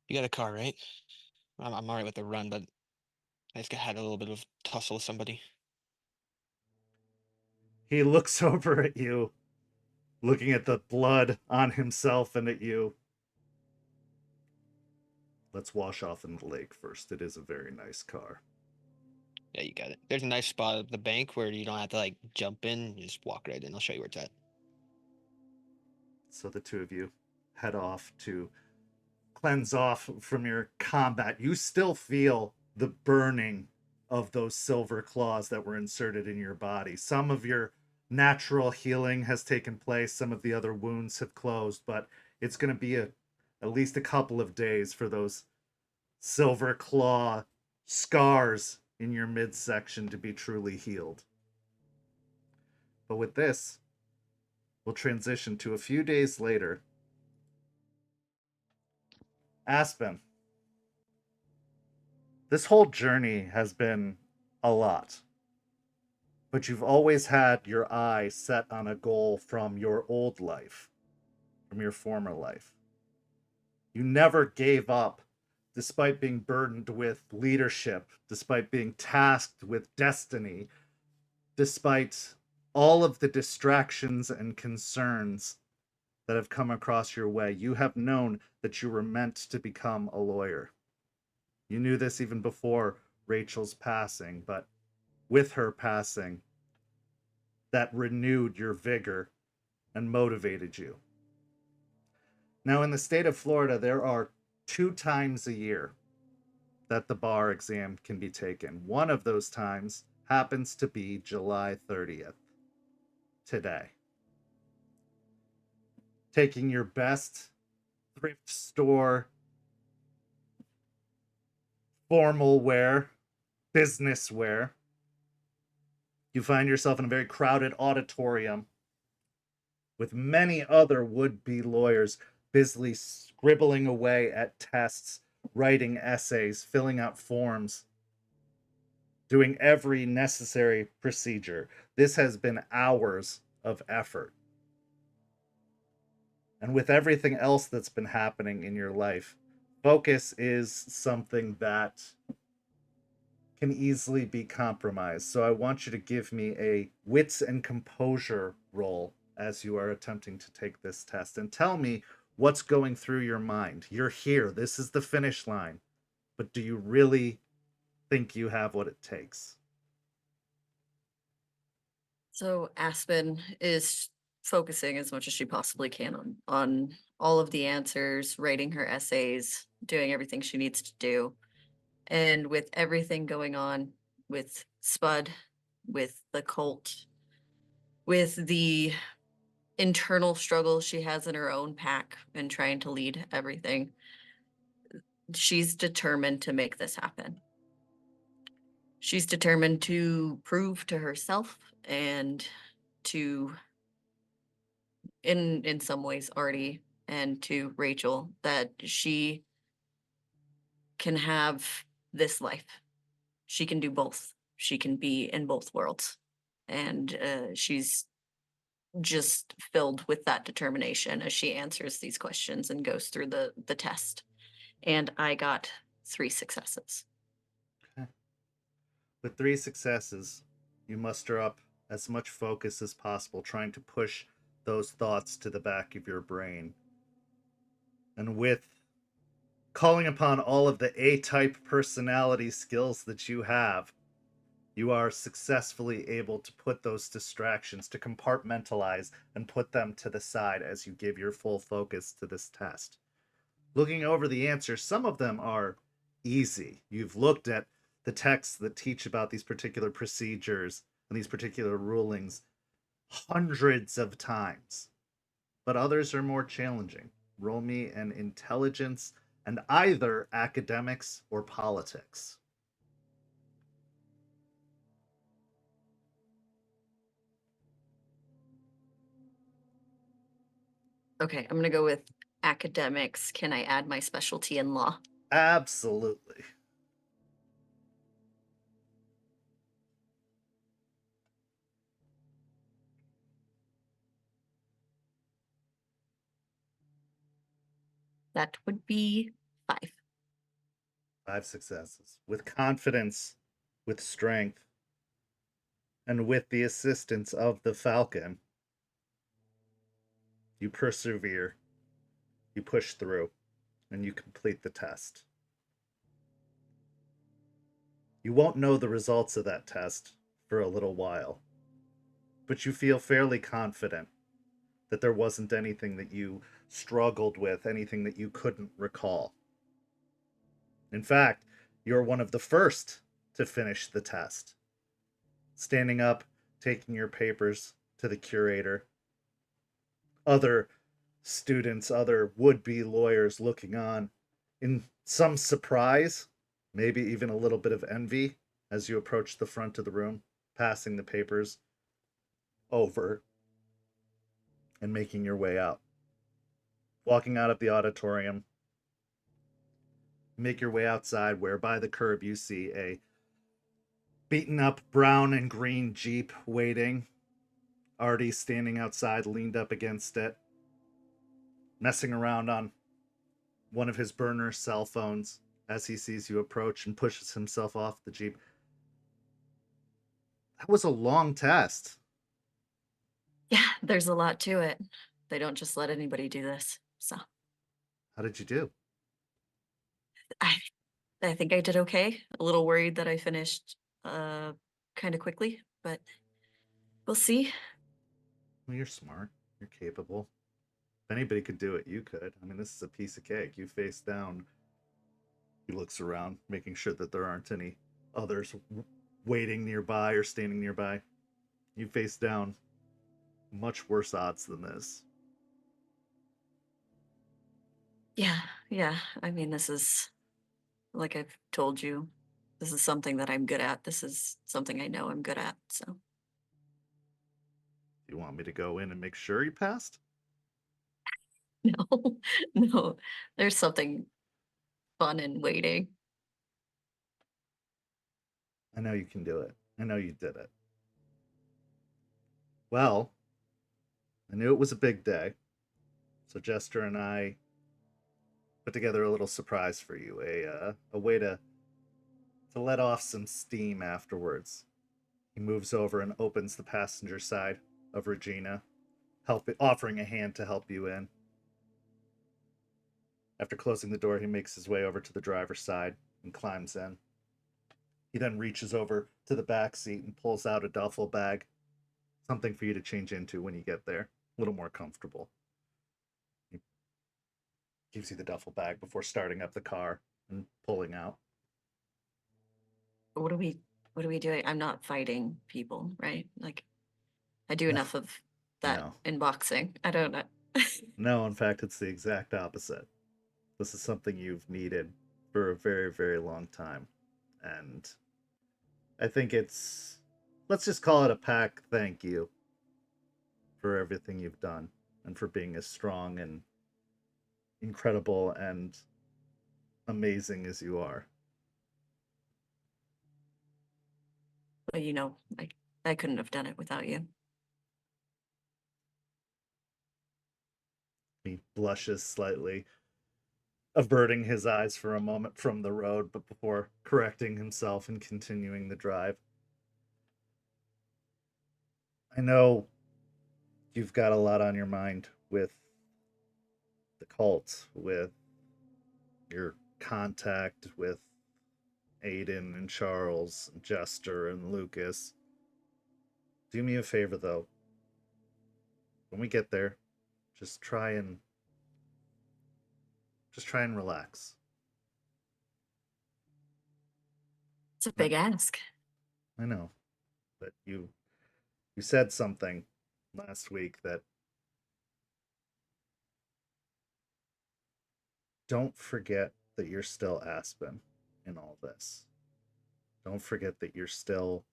You got a car, right? I'm alright with the run, but I just had a little bit of tussle with somebody. He looks over at you, looking at the blood on himself and at you. Let's wash off in the lake first. It is a very nice car. Yeah, you got it. There's a nice spot at the bank where you don't have to like jump in. You just walk right in. I'll show you where it's at. So the two of you head off to cleanse off from your combat. You still feel the burning of those silver claws that were inserted in your body. Some of your natural healing has taken place. Some of the other wounds have closed, but it's going to be at least a couple of days for those silver claw scars in your midsection to be truly healed. But with this, we'll transition to a few days later. Aspen, this whole journey has been a lot, but you've always had your eye set on a goal from your old life, from your former life. You never gave up, despite being burdened with leadership, despite being tasked with destiny, despite all of the distractions and concerns that have come across your way. You have known that you were meant to become a lawyer. You knew this even before Rachel's passing, but with her passing, that renewed your vigor and motivated you. Now, in the state of Florida, there are 2 times a year that the bar exam can be taken. One of those times happens to be July 30th, today. Taking your best thrift store formal wear, business wear, you find yourself in a very crowded auditorium with many other would-be lawyers busily scribbling away at tests, writing essays, filling out forms, doing every necessary procedure. This has been hours of effort. And with everything else that's been happening in your life, focus is something that can easily be compromised. So I want you to give me a wits and composure roll as you are attempting to take this test, and tell me what's going through your mind. You're here. This is the finish line. But do you really think you have what it takes? So Aspen is focusing as much as she possibly can on all of the answers, writing her essays, doing everything she needs to do. And with everything going on with Spud, with the cult, with the internal struggle she has in her own pack and trying to lead everything, she's determined to make this happen. She's determined to prove to herself and to, in some ways, Artie and to Rachel, that she can have this life. She can do both. She can be in both worlds. And she's just filled with that determination as she answers these questions and goes through the test. And I got 3 successes. Okay. With 3 successes, you muster up as much focus as possible, trying to push those thoughts to the back of your brain. And with calling upon all of the A-type personality skills that you have, you are successfully able to put those distractions, to compartmentalize and put them to the side as you give your full focus to this test. Looking over the answers, some of them are easy. You've looked at the texts that teach about these particular procedures and these particular rulings hundreds of times. But others are more challenging. Roll me an intelligence and either academics or politics. Okay, I'm gonna go with academics. Can I add my specialty in law? Absolutely. That would be 5. 5 successes. With confidence, with strength, and with the assistance of the Falcon, you persevere, you push through, and you complete the test. You won't know the results of that test for a little while, but you feel fairly confident that there wasn't anything that you struggled with, anything that you couldn't recall. In fact, you're one of the first to finish the test. Standing up, taking your papers to the curator. Other students, other would-be lawyers looking on in some surprise, maybe even a little bit of envy as you approach the front of the room, passing the papers over and making your way out. Walking out of the auditorium, make your way outside where by the curb you see a beaten up brown and green Jeep waiting. Artie standing outside, leaned up against it, messing around on one of his burner cell phones as he sees you approach and pushes himself off the Jeep. That was a long test. Yeah, there's a lot to it. They don't just let anybody do this. So How did you do? I I think I did okay. A little worried that I finished kind of quickly, but we'll see. Well, you're smart. You're capable. If anybody could do it, you could. I mean, this is a piece of cake. You face down. He looks around, making sure that there aren't any others waiting nearby or standing nearby. You face down. Much worse odds than this. Yeah. I mean, this is, like I've told you, this is something that I'm good at. This is something I know I'm good at. So You want me to go in and make sure you passed? no, no, there's something fun in waiting. I know you can do it. I know you did it. Well, I knew it was a big day. So Jester and I put together a little surprise for you, a way to let off some steam afterwards. He moves over and opens the passenger side of Regina, offering a hand to help you in. After closing the door, he makes his way over to the driver's side and climbs in. He then reaches over to the back seat and pulls out a duffel bag, something for you to change into when you get there, a little more comfortable. He gives you the duffel bag before starting up the car and pulling out. What are we doing? I'm not fighting people, right? Like I do No. enough of that No. in boxing. I don't know. No, in fact, it's the exact opposite. This is something you've needed for a very, very long time. And I think let's just call it a pack thank you for everything you've done and for being as strong and incredible and amazing as you are. But I couldn't have done it without you. He blushes slightly, averting his eyes for a moment from the road, but before correcting himself and continuing the drive. I know you've got a lot on your mind with the cult, with your contact with Aiden and Charles and Jester and Lucas. Do me a favor, though. When we get there, just try and relax. It's a big ask. I know, but you said something last week that don't forget that you're still Aspen in all this. Don't forget that you're still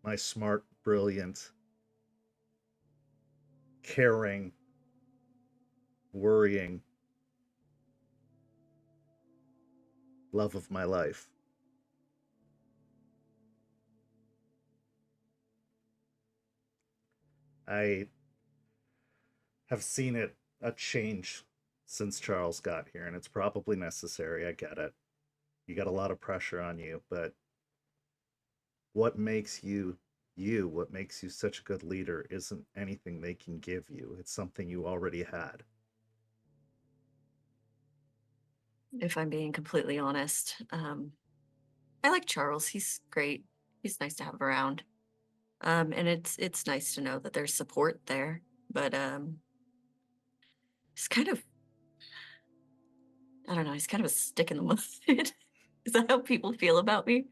my smart, brilliant, caring, worrying love of my life. I have seen it a change since Charles got here, and it's probably necessary. I get it. You got a lot of pressure on you, but what makes you you, what makes you such a good leader, isn't anything they can give you. It's something you already had. If I'm being completely honest, I like Charles. He's great. He's nice to have around. And it's nice to know that there's support there. But he's kind of, I don't know, he's kind of a stick in the mud. Is that how people feel about me?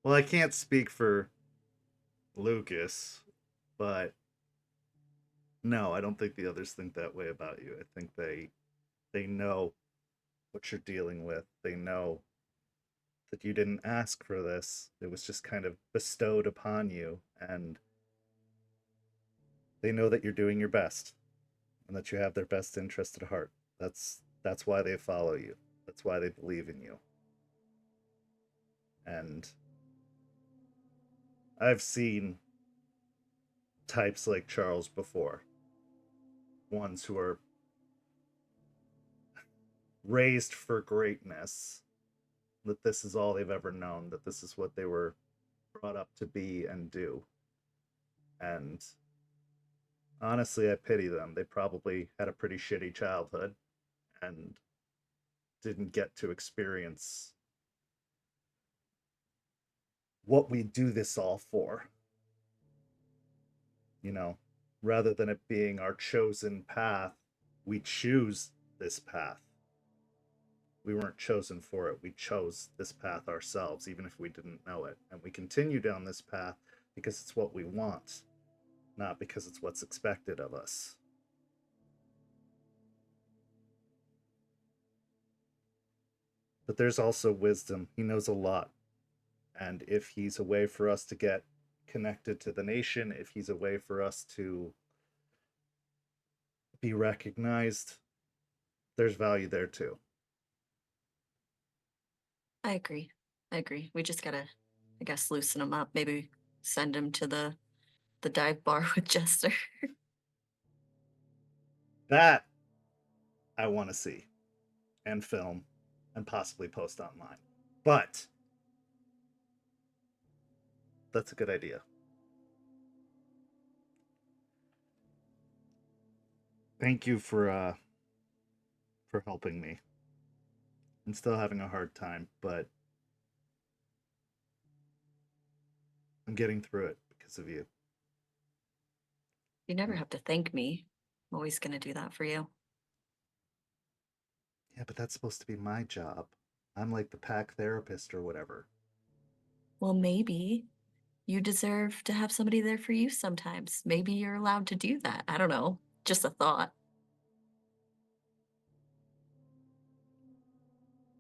Well, I can't speak for Lucas, but no, I don't think the others think that way about you. I think they know what you're dealing with. They know that you didn't ask for this. It was just kind of bestowed upon you, and they know that you're doing your best and that you have their best interest at heart. That's why they follow you. That's why they believe in you. And I've seen types like Charles before. Ones who are raised for greatness, that this is all they've ever known, that this is what they were brought up to be and do. And honestly, I pity them. They probably had a pretty shitty childhood and didn't get to experience what we do this all for. You know, rather than it being our chosen path, we choose this path. We weren't chosen for it. We chose this path ourselves, even if we didn't know it. And we continue down this path because it's what we want, not because it's what's expected of us. But there's also wisdom. He knows a lot. And if he's a way for us to get connected to the nation, if he's a way for us to be recognized, there's value there too. I agree. We just gotta, I guess, loosen him up. Maybe send him to the dive bar with Jester. That I want to see and film and possibly post online. But that's a good idea. Thank you for helping me. I'm still having a hard time, but I'm getting through it because of you. You never have to thank me. I'm always gonna do that for you. Yeah, but that's supposed to be my job. I'm like the pack therapist or whatever. Well, maybe you deserve to have somebody there for you sometimes. Maybe you're allowed to do that. I don't know. Just a thought.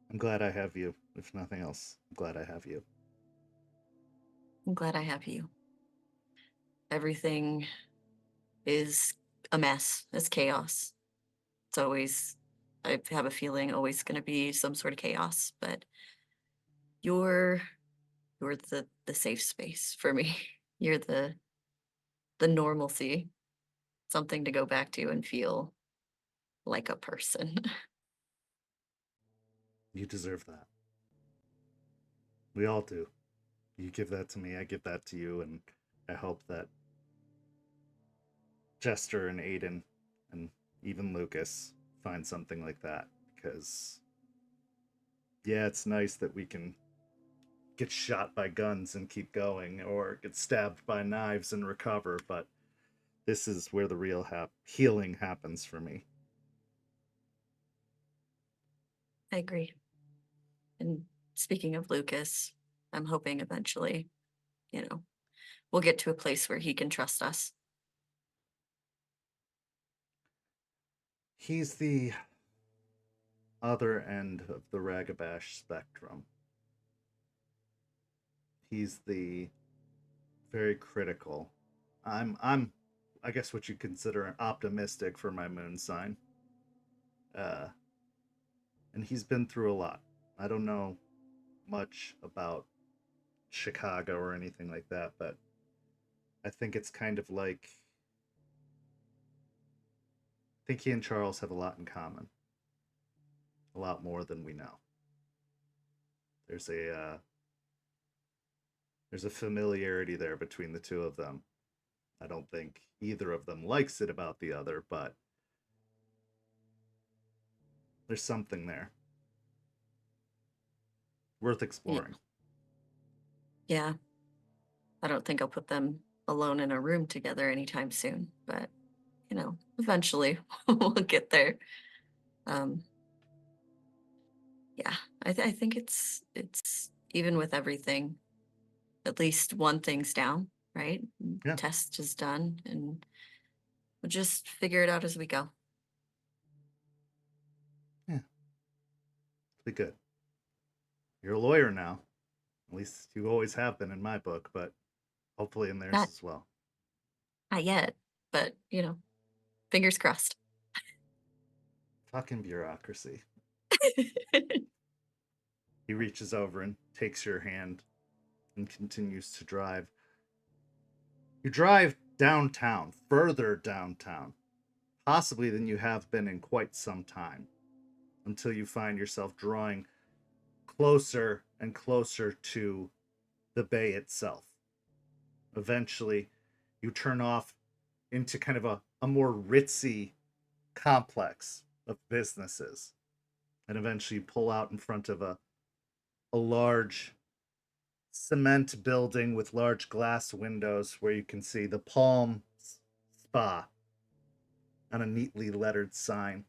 I'm glad I have you. If nothing else, I'm glad I have you. I'm glad I have you. Everything is a mess. It's chaos. It's always, I have a feeling, always going to be some sort of chaos, but you're the safe space for me. You're the normalcy, something to go back to and feel like a person. You deserve that. We all do. You give that to me, I give that to you, and I hope that Jester and Aiden and even Lucas find something like that, because yeah, it's nice that we can get shot by guns and keep going, or get stabbed by knives and recover, but this is where the real healing happens for me. I agree. And speaking of Lucas, I'm hoping eventually, we'll get to a place where he can trust us. He's the other end of the Ragabash spectrum. He's the very critical. I'm I guess what you consider optimistic for my moon sign. And he's been through a lot. I don't know much about Chicago or anything like that, but I think it's kind of like think he and Charles have a lot in common. A lot more than we know. There's a familiarity there between the two of them. I don't think either of them likes it about the other, but there's something there. Worth exploring. Yeah. I don't think I'll put them alone in a room together anytime soon, but eventually we'll get there. Yeah, I think it's even with everything, at least one thing's down, right? Yeah. Test is done, and we'll just figure it out as we go. Yeah. Be good. You're a lawyer now. At least you always have been in my book, but hopefully in theirs Not- as well. Not yet, but fingers crossed. Fucking bureaucracy. He reaches over and takes your hand and continues to drive. You drive downtown, further downtown, possibly than you have been in quite some time, until you find yourself drawing closer and closer to the bay itself. Eventually, you turn off into kind of a more ritzy complex of businesses, and eventually pull out in front of a large cement building with large glass windows where you can see the Palm Spa on a neatly lettered sign.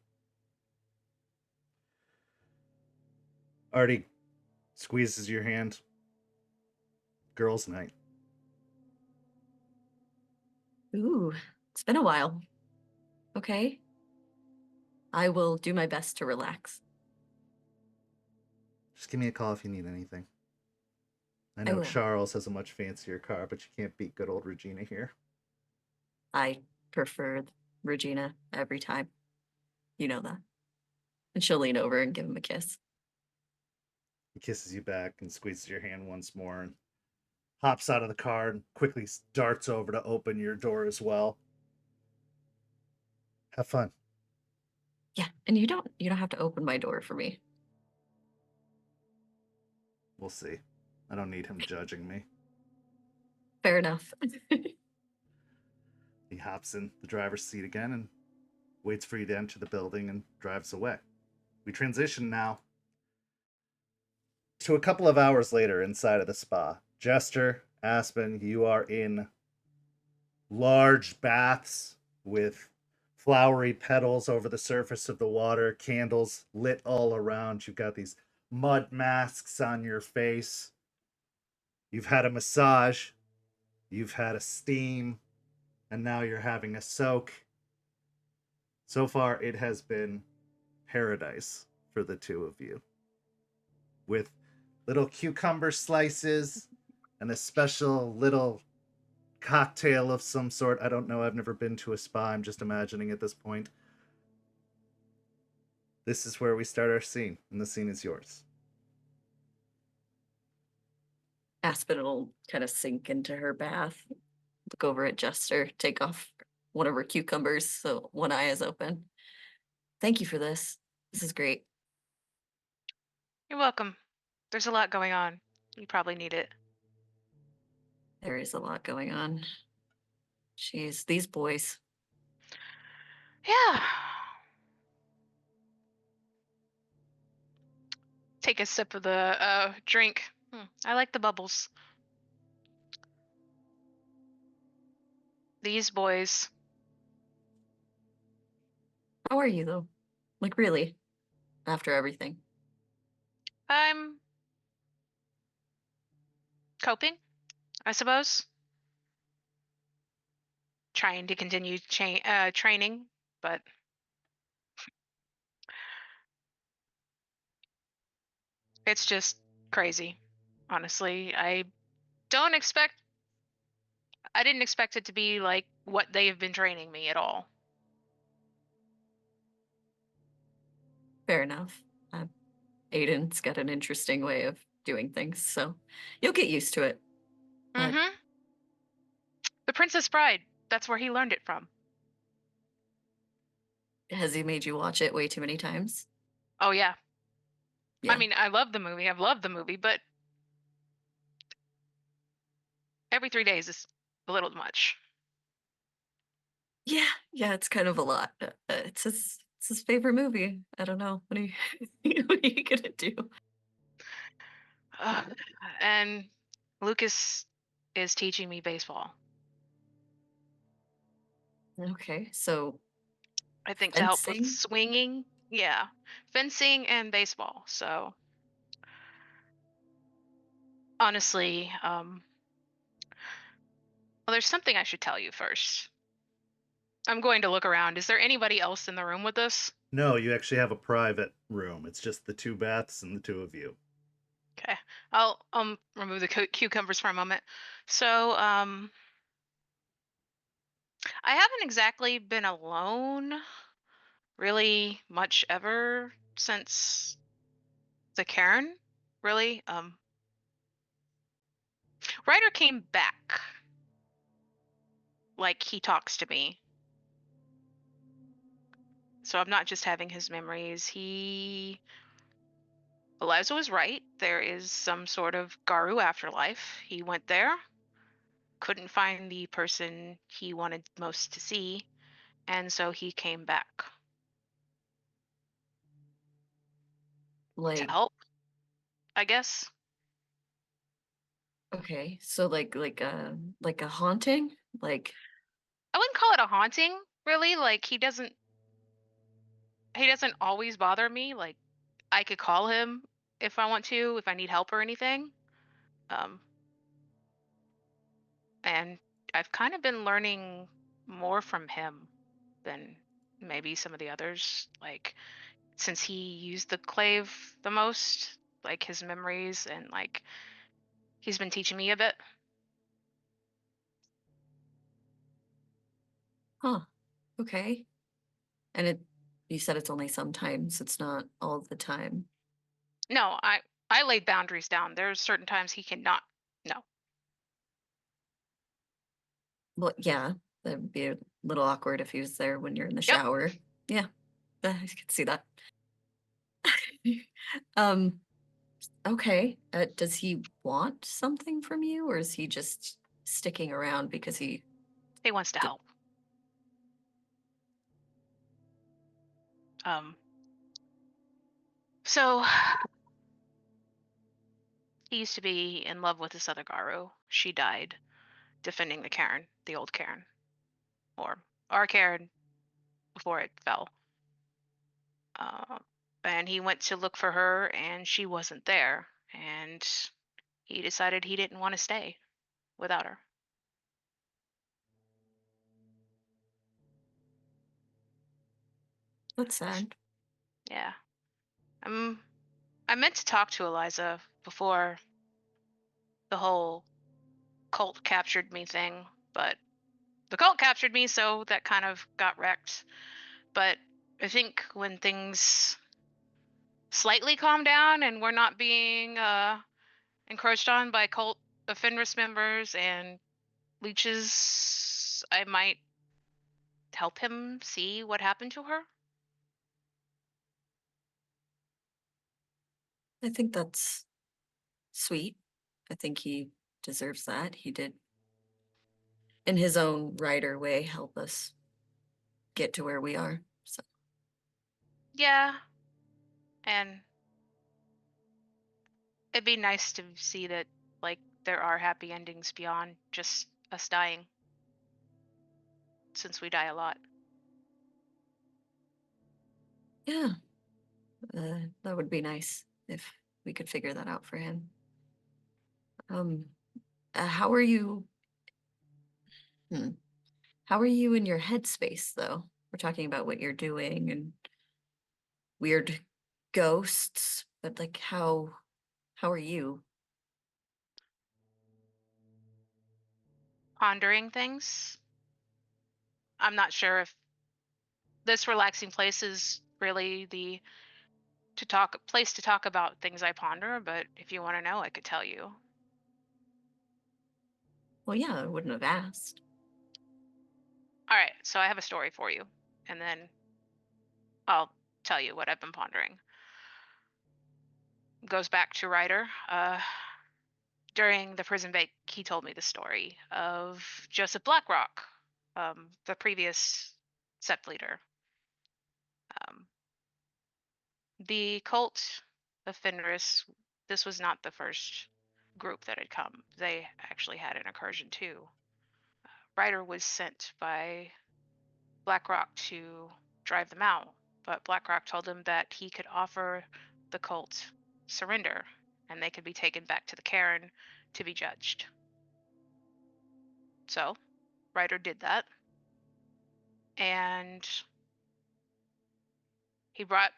Artie squeezes your hand. Girls' night. Ooh, it's been a while. Okay. I will do my best to relax. Just give me a call if you need anything. I I know will. Charles has a much fancier car, but you can't beat good old Regina here. I prefer Regina every time. You know that. And she'll lean over and give him a kiss. He kisses you back and squeezes your hand once more and hops out of the car and quickly darts over to open your door as well. Have fun. Yeah, and you don't have to open my door for me. We'll see. I don't need him judging me. Fair enough. He hops in the driver's seat again and waits for you to enter the building and drives away. We transition now to a couple of hours later inside of the spa. Jester, Aspen, you are in large baths with flowery petals over the surface of the water, candles lit all around. You've got these mud masks on your face. You've had a massage. You've had a steam. And now you're having a soak. So far, it has been paradise for the two of you. With little cucumber slices and a special little cocktail of some sort. I don't know. I've never been to a spa. I'm just imagining at this point. This is where we start our scene, and the scene is yours. Aspen will kind of sink into her bath, look over at Jester, take off one of her cucumbers so one eye is open. Thank you for this. This is great. You're welcome. There's a lot going on. You probably need it. There is a lot going on. Jeez, these boys. Yeah. Take a sip of the drink. I like the bubbles. These boys. How are you though? Like really? After everything. I'm coping, I suppose. Trying to continue training, but it's just crazy. Honestly, I didn't expect it to be like what they have been training me at all. Fair enough. Aiden's got an interesting way of doing things, so you'll get used to it. But Mm-hmm. The Princess Bride. That's where he learned it from. Has he made you watch it way too many times? Oh yeah. Yeah. I mean, I love the movie. I've loved the movie, but every 3 days is a little much. Yeah, it's kind of a lot. It's his favorite movie. I don't know. What are you what are you gonna do? And Lucas is teaching me baseball. Okay, so I think to help with fencing? swinging. Yeah. Fencing and baseball. So honestly, well, there's something I should tell you first. I'm going to look around. Is there anybody else in the room with us? No, you actually have a private room. It's just the 2 Beths and the 2 of you. Okay. I'll remove the cucumbers for a moment. So, I haven't exactly been alone really much ever since the Karen, really. Ryder came back. Like he talks to me. So I'm not just having his memories. Eliza was right. There is some sort of Garu afterlife. He went there, couldn't find the person he wanted most to see, and so he came back to Like, help, I guess. okay, so like a haunting? Like, I wouldn't call it a haunting, really. Like he doesn't always bother me. Like I could call him if I want to, if I need help or anything. Um, and I've kind of been learning more from him than maybe some of the others. Like since he used the clave the most, like his memories and like he's been teaching me a bit. huh, okay. And you said it's only sometimes, it's not all the time. No, I laid boundaries down. There's certain times he cannot. No. Well, yeah, that'd be a little awkward if he was there when you're in the Yep. shower. Yeah, I could see that. Um, okay. Does he want something from you, or is he just sticking around because he? He wants to help. So he used to be in love with this other Garu. She died defending the Karen, the old Karen, or our Karen before it fell. Uh, and he went to look for her, and she wasn't there. And he decided he didn't want to stay without her. That's sad. Yeah. I meant to talk to Eliza before the whole cult captured me thing, but the cult captured me, so that kind of got wrecked. But I think when things slightly calm down and we're not being encroached on by cult of Fenris members and leeches, I might help him see what happened to her. I think that's sweet. I think he deserves that. He did, in his own writer way, help us get to where we are. So Yeah, and it'd be nice to see that like there are happy endings beyond just us dying, since we die a lot. yeah, that would be nice if we could figure that out for him. How are you? Hmm. How are you in your headspace, though? We're talking about what you're doing and weird ghosts, but like how are you? Pondering things. I'm not sure if this relaxing place is really the to talk place to talk about things I ponder, but if you want to know, I could tell you. Well, yeah, I wouldn't have asked. All right, so I have a story for you, and then I'll tell you what I've been pondering. Goes back to Ryder. During the prison break, he told me the story of Joseph Blackrock, the previous sept leader. The cult of Fenris, this was not the first group that had come. They actually had an incursion too. Ryder was sent by BlackRock to drive them out, but BlackRock told him that he could offer the cult surrender and they could be taken back to the cairn to be judged. So Ryder did that, and he brought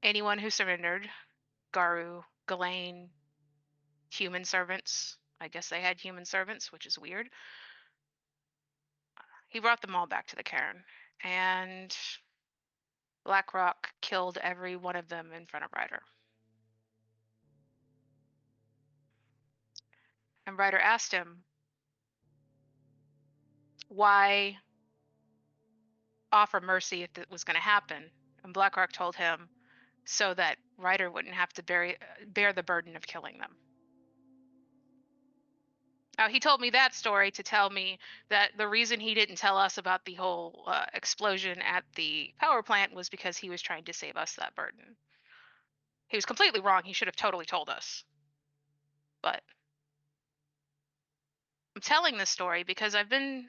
anyone who surrendered, Garu, Ghislaine, human servants. I guess they had human servants, which is weird. He brought them all back to the cairn, and BlackRock killed every one of them in front of Ryder. And Ryder asked him, why offer mercy if it was going to happen? And BlackRock told him so that Ryder wouldn't have to bear the burden of killing them. Now, he told me that story to tell me that the reason he didn't tell us about the whole explosion at the power plant was because he was trying to save us that burden. He was completely wrong. He should have totally told us. But I'm telling this story because I've been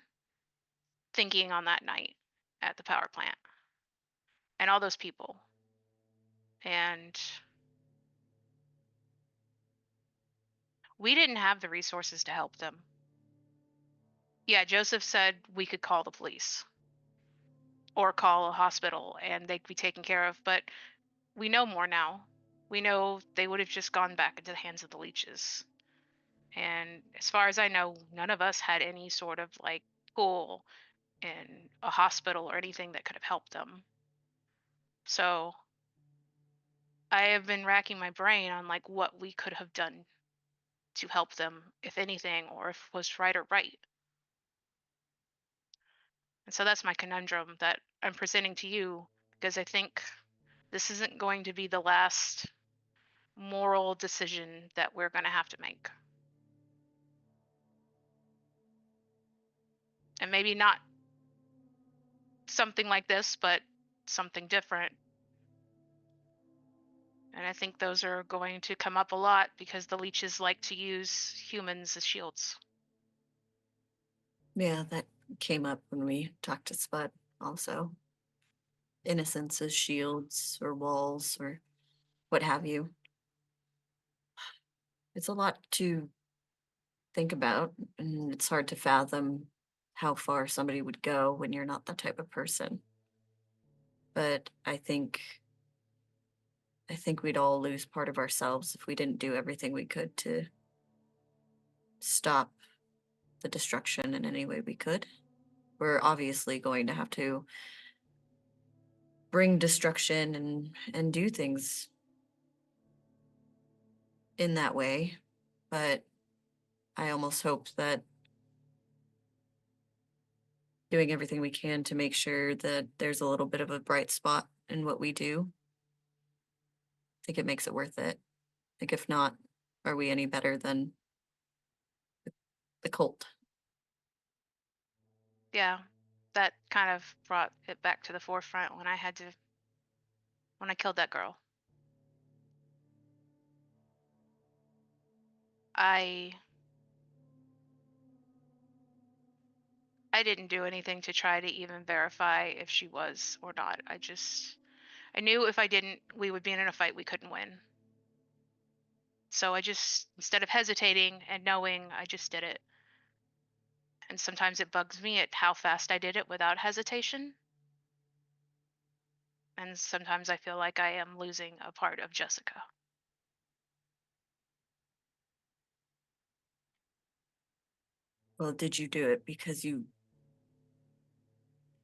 thinking on that night at the power plant and all those people. And we didn't have the resources to help them. Yeah, Joseph said we could call the police or call a hospital and they'd be taken care of, but we know more now. We know they would have just gone back into the hands of the leeches. And as far as I know, none of us had any sort of like pool in a hospital or anything that could have helped them. So I have been racking my brain on like what we could have done to help them, if anything, or if was right or right. And so that's my conundrum that I'm presenting to you, because I think this isn't going to be the last moral decision that we're going to have to make. And maybe not something like this, but something different. And I think those are going to come up a lot because the leeches like to use humans as shields. Yeah, that came up when we talked to Spud also. Innocence as shields or walls or what have you. It's a lot to think about, and it's hard to fathom how far somebody would go when you're not that type of person. But I think we'd all lose part of ourselves if we didn't do everything we could to stop the destruction in any way we could. We're obviously going to have to bring destruction and do things in that way, but I almost hope that doing everything we can to make sure that there's a little bit of a bright spot in what we do, I think it makes it worth it. Like, if not, are we any better than the cult? Yeah, that kind of brought it back to the forefront when I killed that girl. I didn't do anything to try to even verify if she was or not. I knew if I didn't, we would be in a fight we couldn't win. So I just, instead of hesitating and knowing, I just did it. And sometimes it bugs me at how fast I did it without hesitation. And sometimes I feel like I am losing a part of Jessica. Well, did you do it because you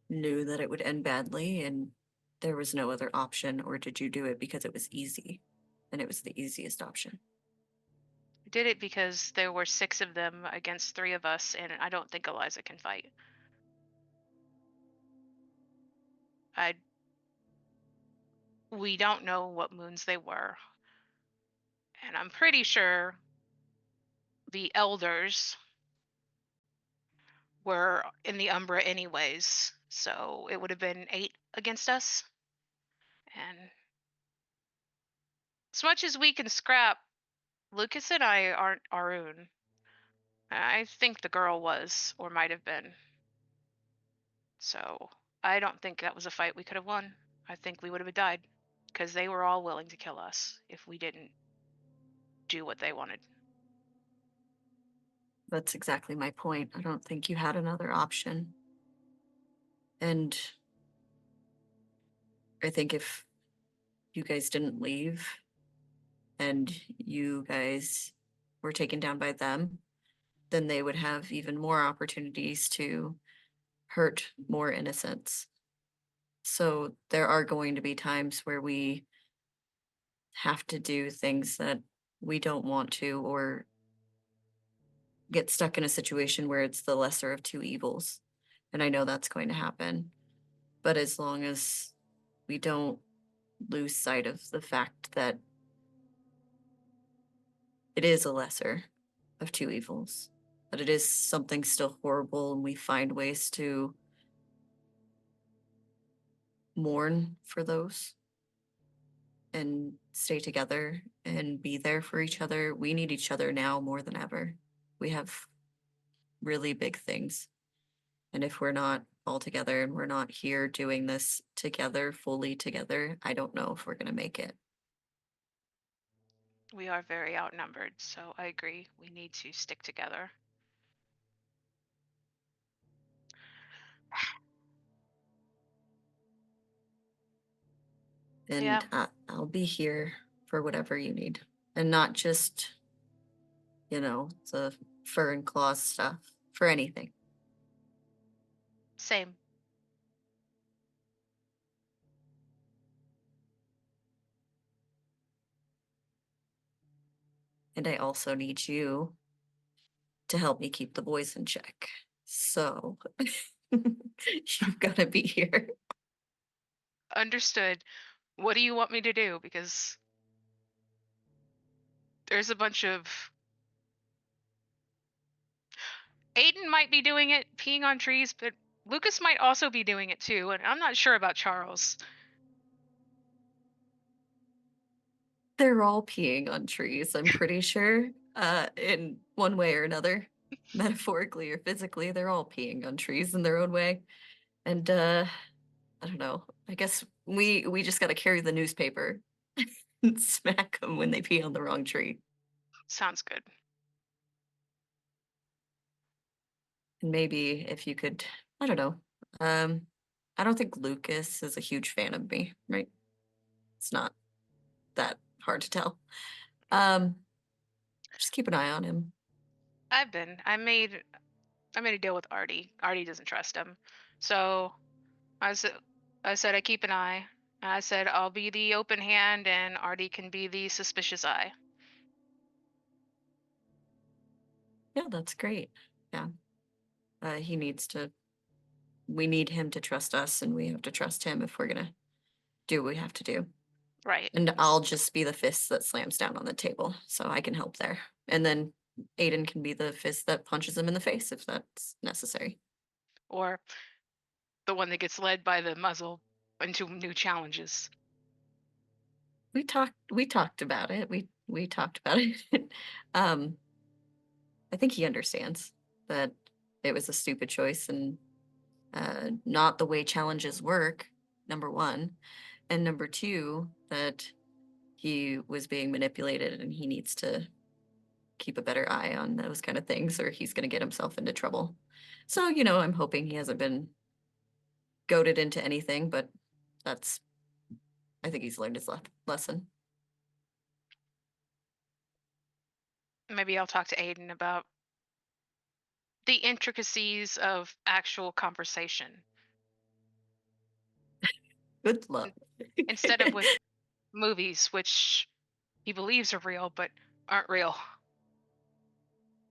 knew that it would end badly and there was no other option, or did you do it because it was easy and it was the easiest option? I did it because there were 6 of them against 3 of us, and I don't think Eliza can fight. We don't know what moons they were. And I'm pretty sure the elders were in the Umbra anyways. So it would have been 8 against us. And as much as we can scrap, Lucas and I aren't Arun. I think the girl was, or might have been. So I don't think that was a fight we could have won. I think we would have died because they were all willing to kill us if we didn't do what they wanted. That's exactly my point. I don't think you had another option. And I think if you guys didn't leave and you guys were taken down by them, then they would have even more opportunities to hurt more innocents. So there are going to be times where we have to do things that we don't want to, or get stuck in a situation where it's the lesser of two evils. And I know that's going to happen. But as long as we don't lose sight of the fact that it is a lesser of two evils, that it is something still horrible, and we find ways to mourn for those and stay together and be there for each other. We need each other now more than ever. We have really big things. And if we're not all together and we're not here doing this together, fully together, I don't know if we're going to make it. We are very outnumbered, so I agree. We need to stick together. And Yeah. I'll be here for whatever you need. And not just, the fur and claws stuff, for anything. Same. And I also need you to help me keep the boys in check. So you've got to be here. Understood. What do you want me to do? Because there's a bunch of... Aiden might be doing it, peeing on trees, but Lucas might also be doing it too, and I'm not sure about Charles. They're all peeing on trees, I'm pretty sure, in one way or another. Metaphorically or physically, they're all peeing on trees in their own way. And I don't know. I guess we just got to carry the newspaper and smack them when they pee on the wrong tree. Sounds good. And maybe if you could, I don't know. I don't think Lucas is a huge fan of me, right? It's not that hard to tell. Just keep an eye on him. I made a deal with Artie. Artie doesn't trust him. So I said I keep an eye. I said I'll be the open hand and Artie can be the suspicious eye. Yeah, that's great. Yeah. We need him to trust us, and we have to trust him if we're gonna do what we have to do. Right. And I'll just be the fist that slams down on the table, so I can help there. And then Aiden can be the fist that punches him in the face if that's necessary. Or the one that gets led by the muzzle into new challenges. We talked about it. We talked about it. I think he understands that it was a stupid choice and not the way challenges work, number one. And number two, that he was being manipulated and he needs to keep a better eye on those kind of things or he's going to get himself into trouble. So, I'm hoping he hasn't been goaded into anything, but I think he's learned his lesson. Maybe I'll talk to Aiden about the intricacies of actual conversation. Good luck. Instead of with movies, which he believes are real, but aren't real.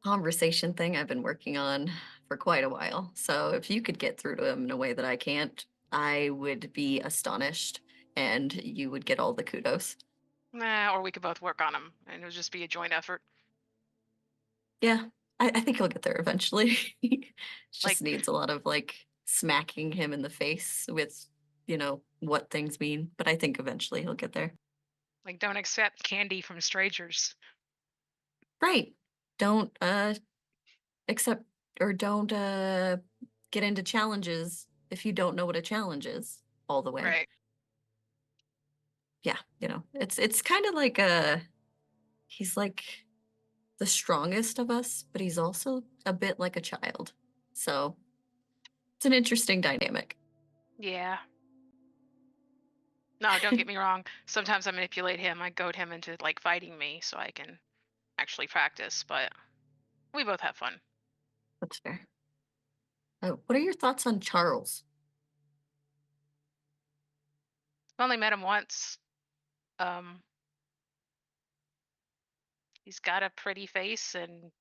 Conversation thing I've been working on for quite a while. So if you could get through to him in a way that I can't, I would be astonished and you would get all the kudos. Nah, or we could both work on him, and it would just be a joint effort. Yeah, I think he'll get there eventually. Just Like- needs a lot of like smacking him in the face with, what things mean. But I think eventually he'll get there. Like, don't accept candy from strangers. Right. Don't accept or don't get into challenges if you don't know what a challenge is all the way. Right. Yeah, it's kind of like he's like the strongest of us, but he's also a bit like a child. So it's an interesting dynamic. Yeah. No, don't get me wrong. Sometimes I manipulate him. I goad him into like fighting me so I can actually practice, but we both have fun. That's fair. What are your thoughts on Charles? I've only met him once. Um, he's got a pretty face and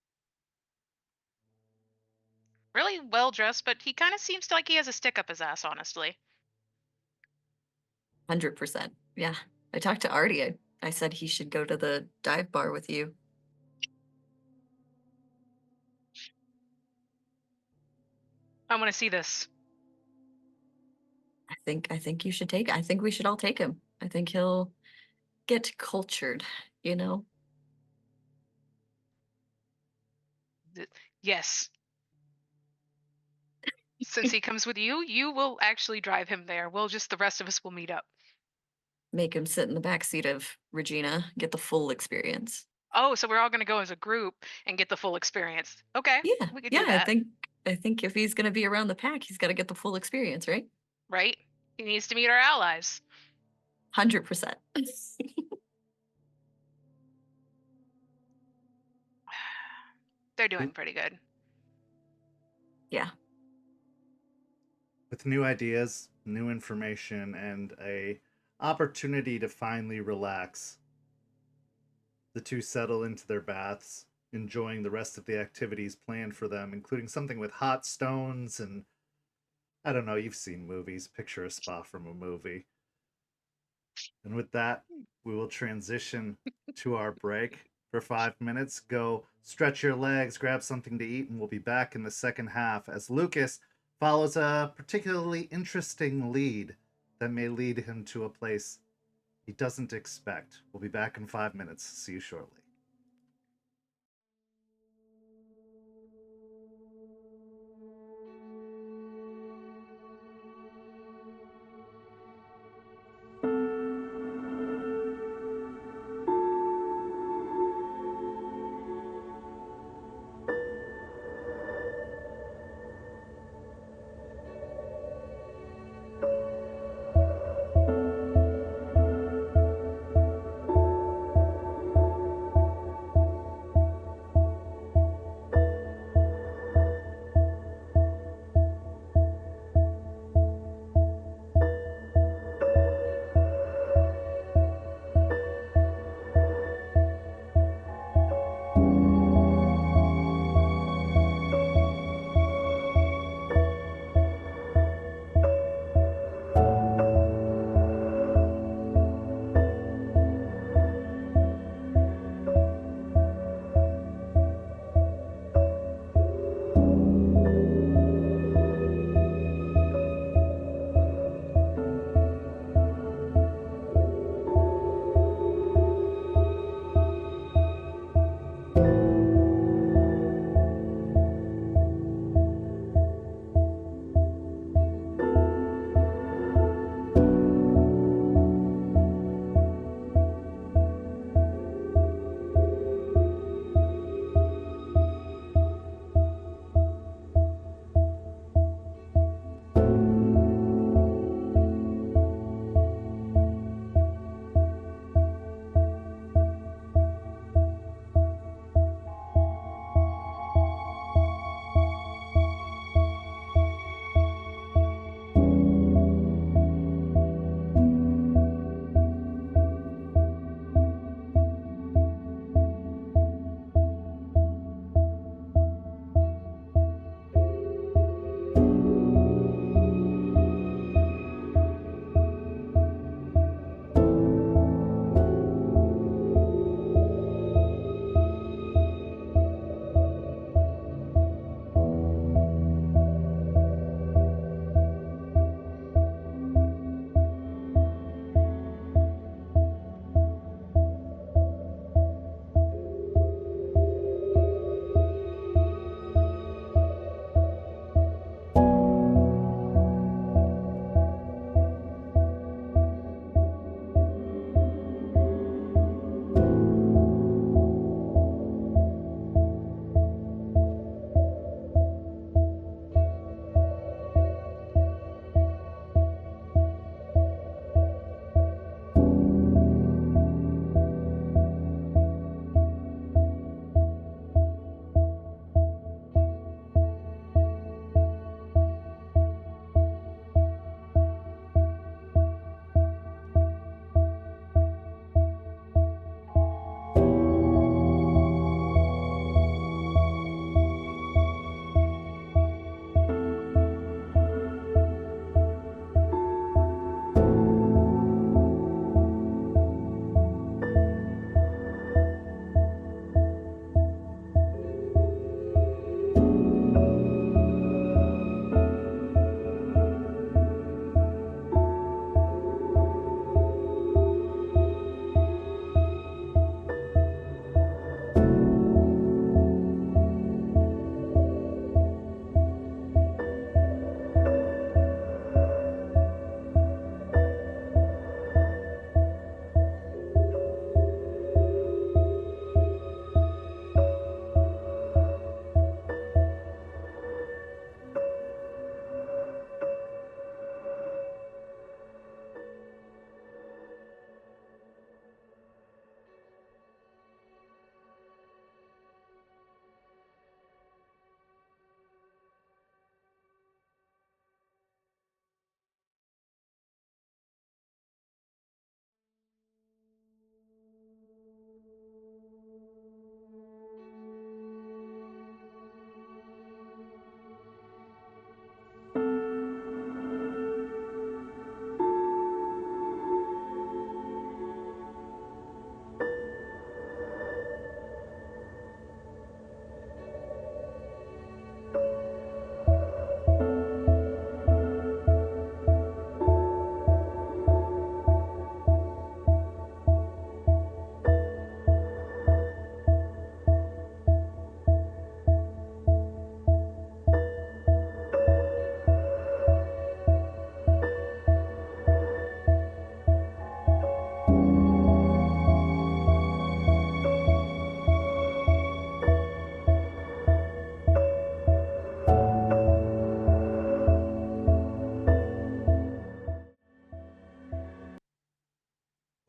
really well dressed, but he kind of seems like he has a stick up his ass, honestly. 100%. Yeah. I talked to Artie. I said he should go to the dive bar with you. I want to see this. I think you should take I think we should all take him. I think he'll get cultured, Yes. Since he comes with you, you will actually drive him there. The rest of us will meet up. Make him sit in the back seat of Regina, get the full experience. Oh, so we're all going to go as a group and get the full experience. Okay. Yeah. We could Yeah, do that. I think if he's going to be around the pack, he's got to get the full experience, right? Right? He needs to meet our allies. 100%. They're doing pretty good. Yeah. With new ideas, new information, and a opportunity to finally relax, the two settle into their baths, enjoying the rest of the activities planned for them, including something with hot stones and I don't know, you've seen movies. Picture a spa from a movie. And with that, we will transition to our break for 5 minutes. Go stretch your legs, grab something to eat, and we'll be back in the second half as Lucas follows a particularly interesting lead that may lead him to a place he doesn't expect. We'll be back in 5 minutes. See you shortly.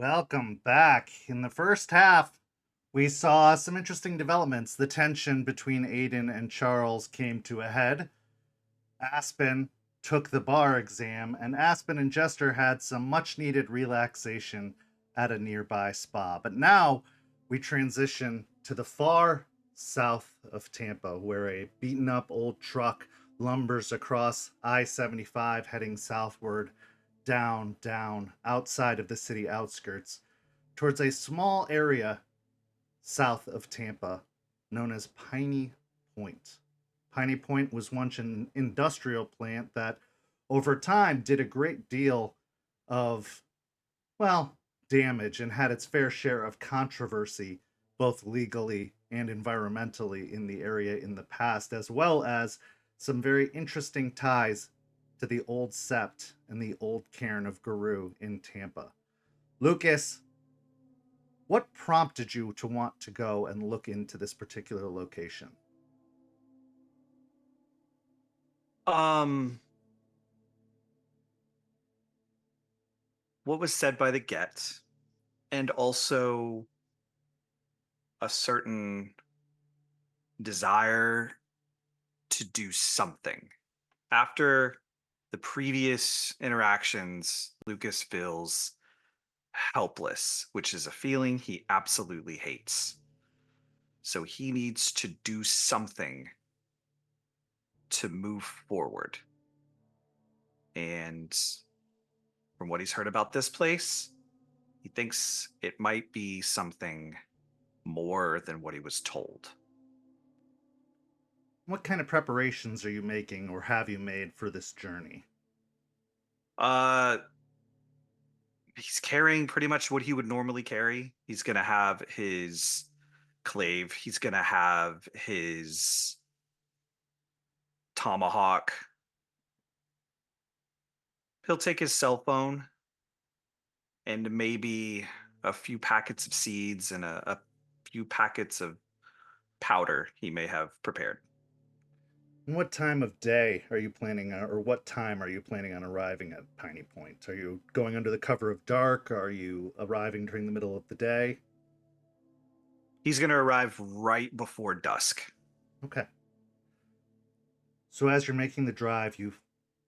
Welcome back. In the first half, we saw some interesting developments. The tension between Aiden and Charles came to a head. Aspen took the bar exam, and Aspen and Jester had some much needed relaxation at a nearby spa. But now we transition to the far south of Tampa, where a beaten up old truck lumbers across I-75 heading southward, down, outside of the city outskirts, towards a small area south of Tampa known as Piney Point. Piney Point was once an industrial plant that over time did a great deal of, well, damage and had its fair share of controversy, both legally and environmentally, in the area in the past, as well as some very interesting ties to the old sept and the old cairn of Guru in Tampa. Lucas, what prompted you to want to go and look into this particular location? What was said by the Get, and also a certain desire to do something. After the previous interactions, Lucas feels helpless, which is a feeling he absolutely hates. So he needs to do something to move forward. And from what he's heard about this place, he thinks it might be something more than what he was told. What kind of preparations are you making or have you made for this journey? He's carrying pretty much what he would normally carry. He's going to have his clave. He's going to have his tomahawk. He'll take his cell phone and maybe a few packets of seeds and a few packets of powder he may have prepared. What time of day are you planning on, or what time are you planning on arriving at Piney Point? Are you going under the cover of dark? Are you arriving during the middle of the day? He's going to arrive right before dusk. Okay. So as you're making the drive, you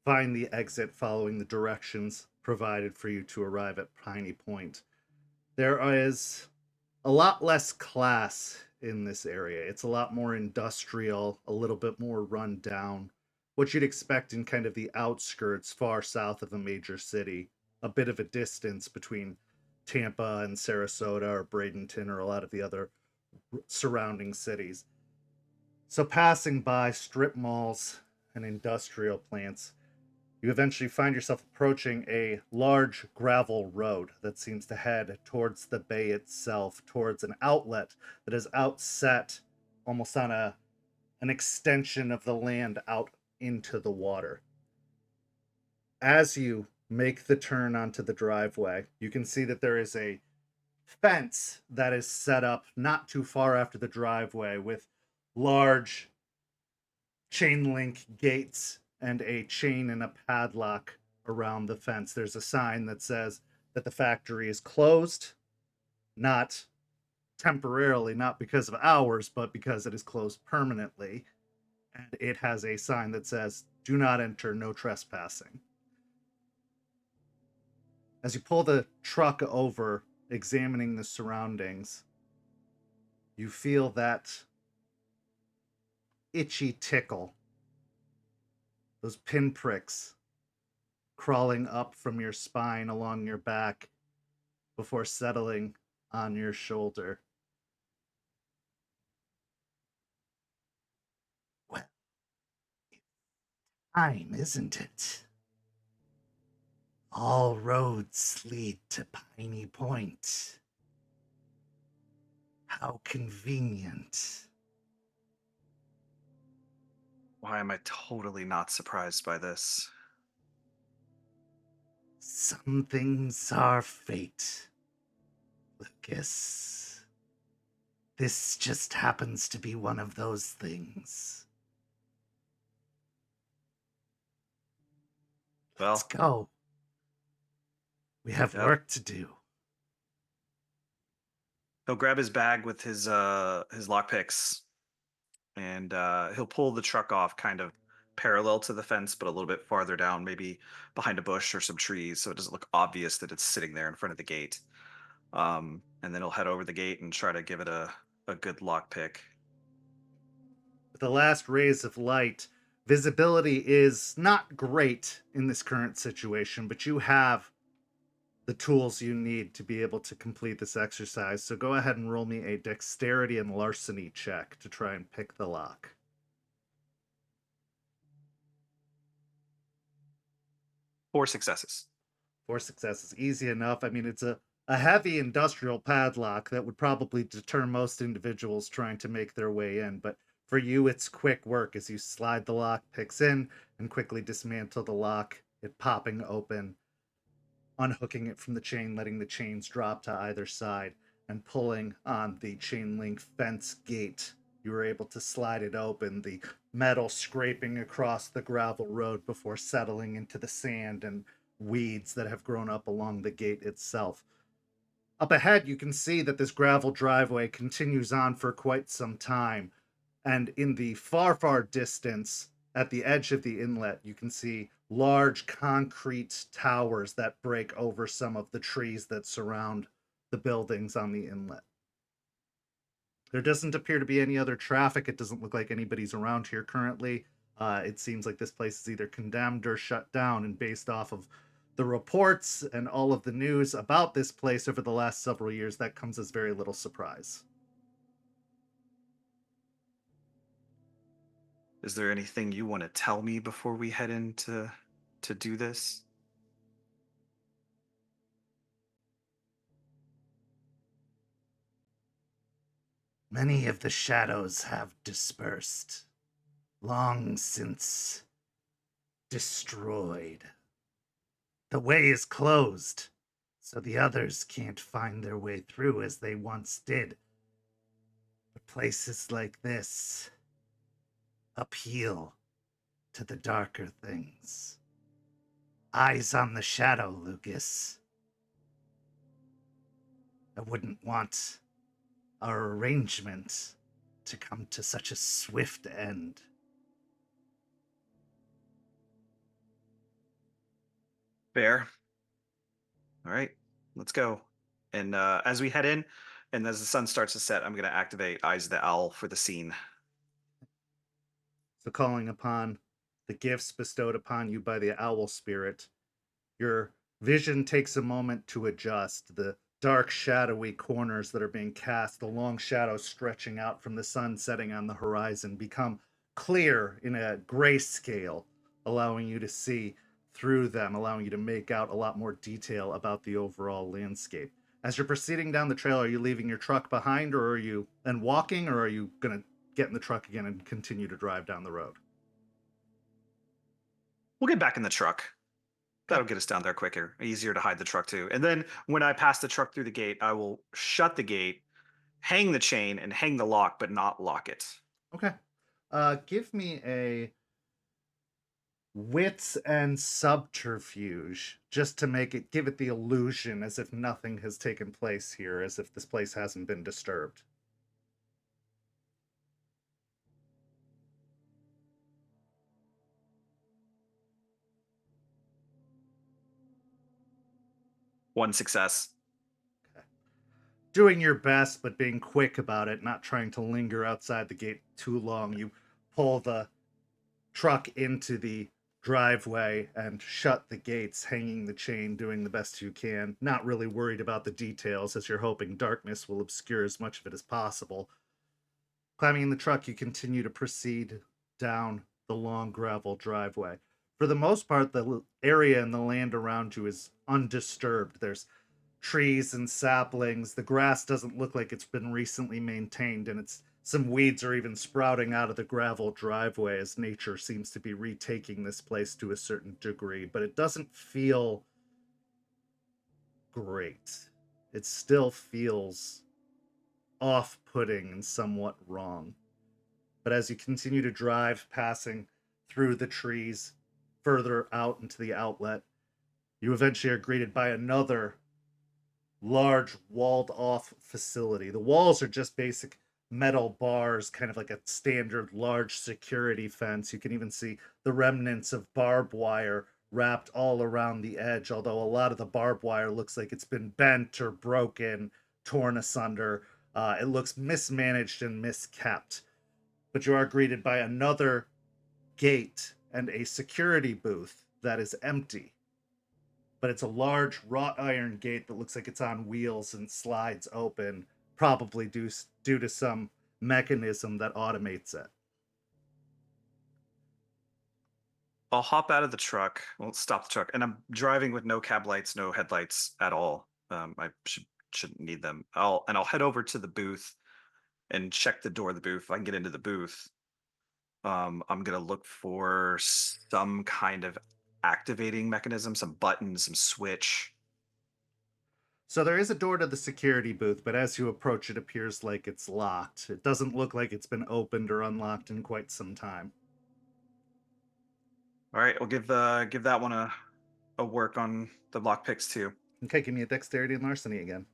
find the exit following the directions provided for you to arrive at Piney Point. There is a lot less class in this area. It's a lot more industrial, a little bit more run down. What you'd expect in kind of the outskirts, far south of a major city. A bit of a distance between Tampa and Sarasota or Bradenton or a lot of the other surrounding cities. So passing by strip malls and industrial plants, you eventually find yourself approaching a large gravel road that seems to head towards the bay itself, towards an outlet that is outset almost on an extension of the land out into the water. As you make the turn onto the driveway, you can see that there is a fence that is set up not too far after the driveway with large chain link gates and a chain and a padlock around the fence. There's a sign that says that the factory is closed, not temporarily, not because of hours, but because it is closed permanently. And it has a sign that says, "Do not enter, no trespassing." As you pull the truck over, examining the surroundings, you feel that itchy tickle, those pinpricks crawling up from your spine along your back before settling on your shoulder. Well, it's time, isn't it? All roads lead to Piney Point. How convenient. Why am I totally not surprised by this? Some things are fate, Lucas. This just happens to be one of those things. Well, Let's go. We have yep. work to do. He'll grab his bag with his lockpicks, and he'll pull the truck off kind of parallel to the fence, but a little bit farther down, maybe behind a bush or some trees, so it doesn't look obvious that it's sitting there in front of the gate. And then he'll head over the gate and try to give it a good lockpick. With the last rays of light, visibility is not great in this current situation, but you have the tools you need to be able to complete this exercise. So go ahead and roll me a dexterity and larceny check to try and pick the lock. 4 successes. 4 successes, easy enough. I mean, it's a heavy industrial padlock that would probably deter most individuals trying to make their way in, but for you, it's quick work as you slide the lock picks in and quickly dismantle the lock, it popping open, unhooking it from the chain, letting the chains drop to either side, and pulling on the chain link fence gate. You were able to slide it open, the metal scraping across the gravel road before settling into the sand and weeds that have grown up along the gate itself. Up ahead, you can see that this gravel driveway continues on for quite some time. And in the far, far distance, at the edge of the inlet, you can see large concrete towers that break over some of the trees that surround the buildings on the inlet. There doesn't appear to be any other traffic. It doesn't look like anybody's around here currently. It seems like this place is either condemned or shut down, and based off of the reports and all of the news about this place over the last several years, that comes as very little surprise. Is there anything you want to tell me before we head in to do this? Many of the shadows have dispersed, long since destroyed. The way is closed, so the others can't find their way through as they once did. But places like this appeal to the darker things. Eyes on the shadow, Lucas. I wouldn't want our arrangement to come to such a swift end. Fair. All right, let's go. And as we head in, and as the sun starts to set, I'm going to activate Eyes of the Owl for the scene. So calling upon the gifts bestowed upon you by the owl spirit, your vision takes a moment to adjust. The dark, shadowy corners that are being cast, the long shadows stretching out from the sun setting on the horizon, become clear in a grayscale, allowing you to see through them, allowing you to make out a lot more detail about the overall landscape. As you're proceeding down the trail, are you leaving your truck behind, or are you walking, or are you going to get in the truck again and continue to drive down the road? We'll get back in the truck. That'll get us down there quicker. Easier to hide the truck too. And then when I pass the truck through the gate, I will shut the gate, hang the chain, and hang the lock, but not lock it. Okay. Give me a wits and subterfuge, just to give it the illusion as if nothing has taken place here, as if this place hasn't been disturbed. One success. Doing your best, but being quick about it, not trying to linger outside the gate too long. You pull the truck into the driveway and shut the gates, hanging the chain, doing the best you can, not really worried about the details, as you're hoping darkness will obscure as much of it as possible. Climbing in the truck, you continue to proceed down the long gravel driveway. For the most part, the area and the land around you is undisturbed. There's trees and saplings. The grass doesn't look like it's been recently maintained, and some weeds are even sprouting out of the gravel driveway as nature seems to be retaking this place to a certain degree, but it doesn't feel great. It still feels off-putting and somewhat wrong. But as you continue to drive, passing through the trees, further out into the outlet, you eventually are greeted by another large walled off facility. The walls are just basic metal bars, kind of like a standard large security fence. You can even see the remnants of barbed wire wrapped all around the edge, although a lot of the barbed wire looks like it's been bent or broken, torn asunder. It looks mismanaged and miskept. But you are greeted by another gate and a security booth that is empty. But it's a large wrought iron gate that looks like it's on wheels and slides open, probably due to some mechanism that automates it. I'll hop out of the truck. Well, stop the truck, and I'm driving with no cab lights, no headlights at all. I shouldn't need them. I'll head over to the booth and check the door of the booth. If I can get into the booth, I'm gonna look for some kind of activating mechanism, some button, some switch. So there is a door to the security booth, but as you approach, it appears like it's locked. It doesn't look like it's been opened or unlocked in quite some time. All right, I'll give that one a work on the lockpicks too. Okay, give me a dexterity and larceny again.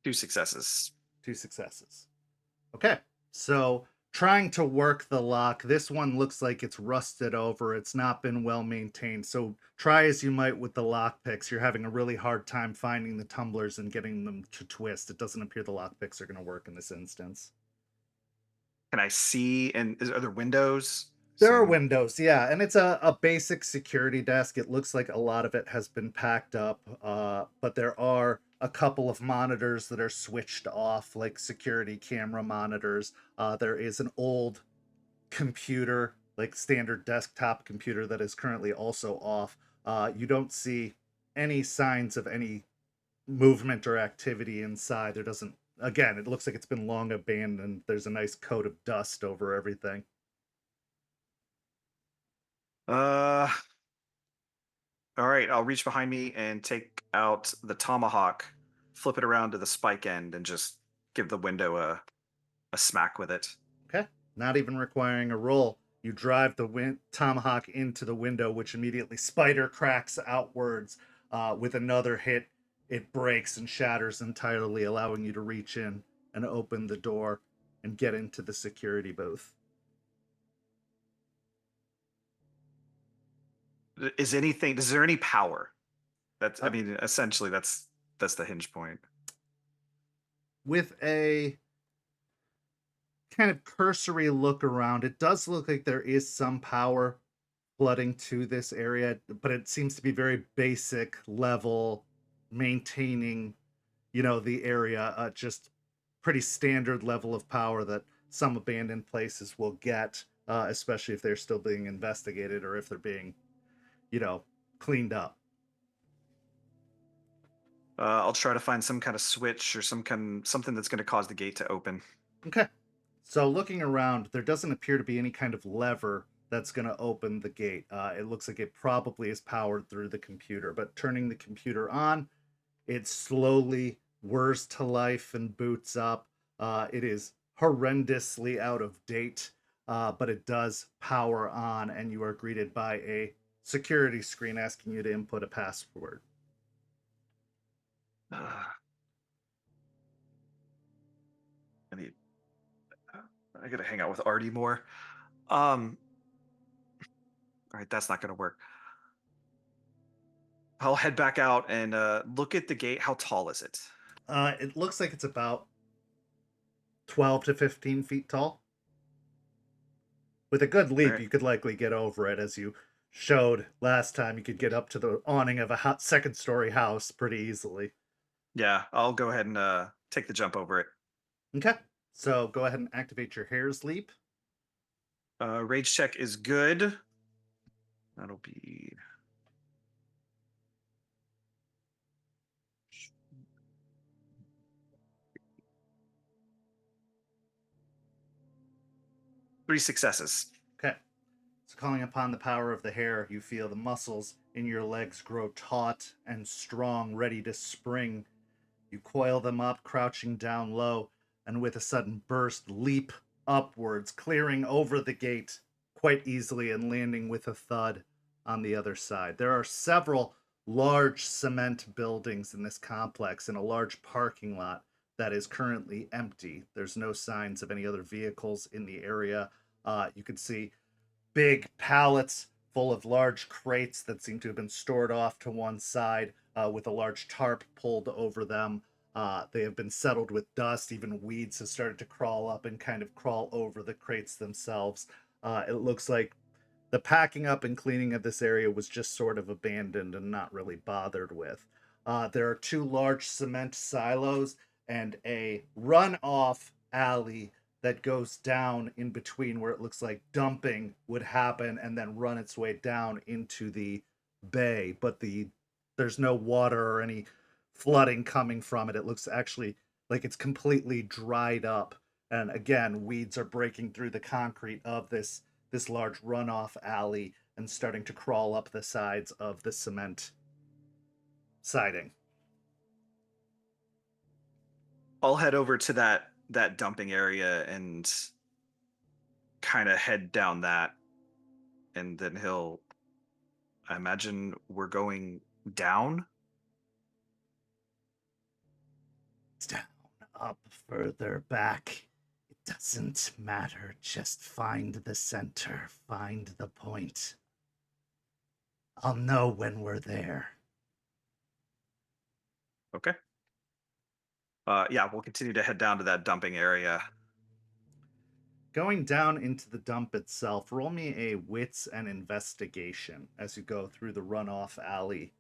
Two successes. Okay, so trying to work the lock, this one looks like it's rusted over. It's not been well maintained. So try as you might with the lock picks, you're having a really hard time finding the tumblers and getting them to twist. It doesn't appear the lock picks are going to work in this instance. Can I see? And are there windows? There are windows, yeah, and it's a basic security desk. It looks like a lot of it has been packed up, but there are a couple of monitors that are switched off, like security camera monitors. There is an old computer, like standard desktop computer, that is currently also off. You don't see any signs of any movement or activity inside. There doesn't, again, it looks like it's been long abandoned. There's a nice coat of dust over everything. All right, I'll reach behind me and take out the tomahawk, flip it around to the spike end, and just give the window a smack with it. Okay, not even requiring a roll. You drive the tomahawk into the window, which immediately spider cracks outwards. With another hit, it breaks and shatters entirely, allowing you to reach in and open the door and get into the security booth. Is there any power? I mean, essentially that's the hinge point. With a kind of cursory look around, it does look like there is some power flooding to this area, but it seems to be very basic level, maintaining, the area, just pretty standard level of power that some abandoned places will get, especially if they're still being investigated or if they're being cleaned up. I'll try to find some kind of switch or something that's going to cause the gate to open. Okay. So looking around, there doesn't appear to be any kind of lever that's going to open the gate. It looks like it probably is powered through the computer, but turning the computer on, it slowly whirs to life and boots up. It is horrendously out of date, but it does power on, and you are greeted by a security screen asking you to input a password. I gotta hang out with Artie more. All right, that's not gonna work. I'll head back out and look at the gate. How tall is it? It looks like it's about 12 to 15 feet tall. With a good leap, you could likely get over it. As you showed last time, you could get up to the awning of a second-story house pretty easily. Yeah, I'll go ahead and take the jump over it. Okay, so go ahead and activate your hare's leap. Rage check is good. That'll be... Three successes. Okay. So calling upon the power of the hare, you feel the muscles in your legs grow taut and strong, ready to spring. You coil them up, crouching down low, and with a sudden burst, leap upwards, clearing over the gate quite easily and landing with a thud on the other side. There are several large cement buildings in this complex and a large parking lot that is currently empty. There's no signs of any other vehicles in the area. You can see big pallets full of large crates that seem to have been stored off to one side with a large tarp pulled over them. They have been settled with dust. Even weeds have started to crawl up and kind of crawl over the crates themselves. It looks like the packing up and cleaning of this area was just sort of abandoned and not really bothered with. There are two large cement silos and a runoff alley that goes down in between where it looks like dumping would happen and then run its way down into the bay. But there's no water or any flooding coming from it. It looks actually like it's completely dried up. And again, weeds are breaking through the concrete of this large runoff alley and starting to crawl up the sides of the cement siding. I'll head over to that dumping area and kind of head down that, and then I imagine we're going down. Down, up, further back. It doesn't matter. Just find the center, find the point. I'll know when we're there. Okay. Yeah, we'll continue to head down to that dumping area. Going down into the dump itself, roll me a wits and investigation as you go through the runoff alley.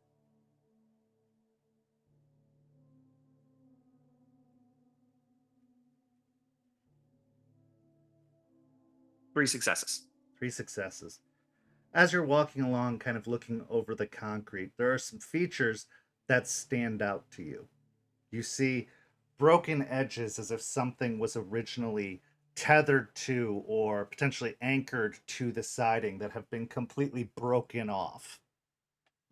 Three successes. 3 successes. As you're walking along, kind of looking over the concrete, there are some features that stand out to you. You see broken edges as if something was originally tethered to or potentially anchored to the siding that have been completely broken off.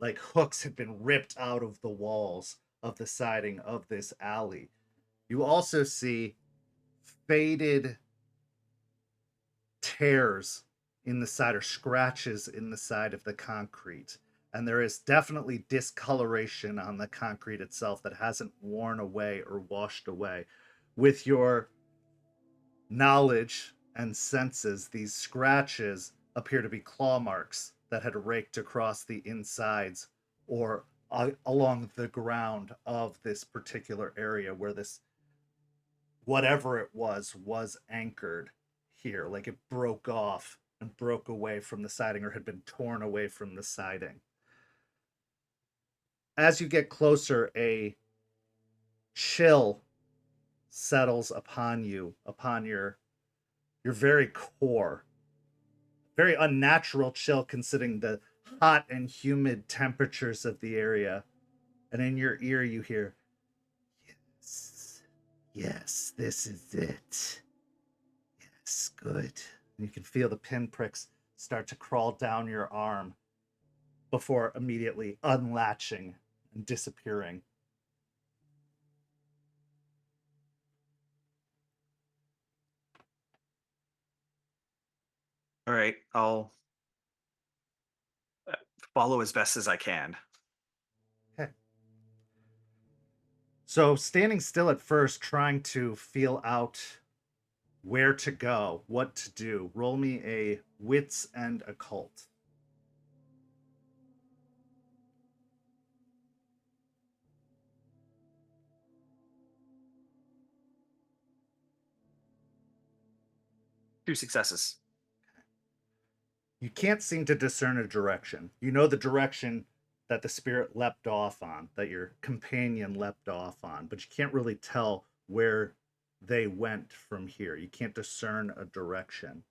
Like hooks have been ripped out of the walls of the siding of this alley. You also see faded tears in the side or scratches in the side of the concrete. And there is definitely discoloration on the concrete itself that hasn't worn away or washed away. With your knowledge and senses, these scratches appear to be claw marks that had raked across the insides or along the ground of this particular area where this, whatever it was anchored here. Like it broke off and broke away from the siding or had been torn away from the siding. As you get closer, a chill settles upon you, upon your very core. Very unnatural chill considering the hot and humid temperatures of the area. And in your ear you hear, yes, this is it. Yes, good. And you can feel the pinpricks start to crawl down your arm before immediately unlatching and disappearing. All right, I'll follow as best as I can. Okay. So standing still at first, trying to feel out where to go, what to do, roll me a wits and occult. Two successes. You can't seem to discern a direction. You know the direction that the spirit leapt off on, that your companion leapt off on, but you can't really tell where they went from here. You can't discern a direction.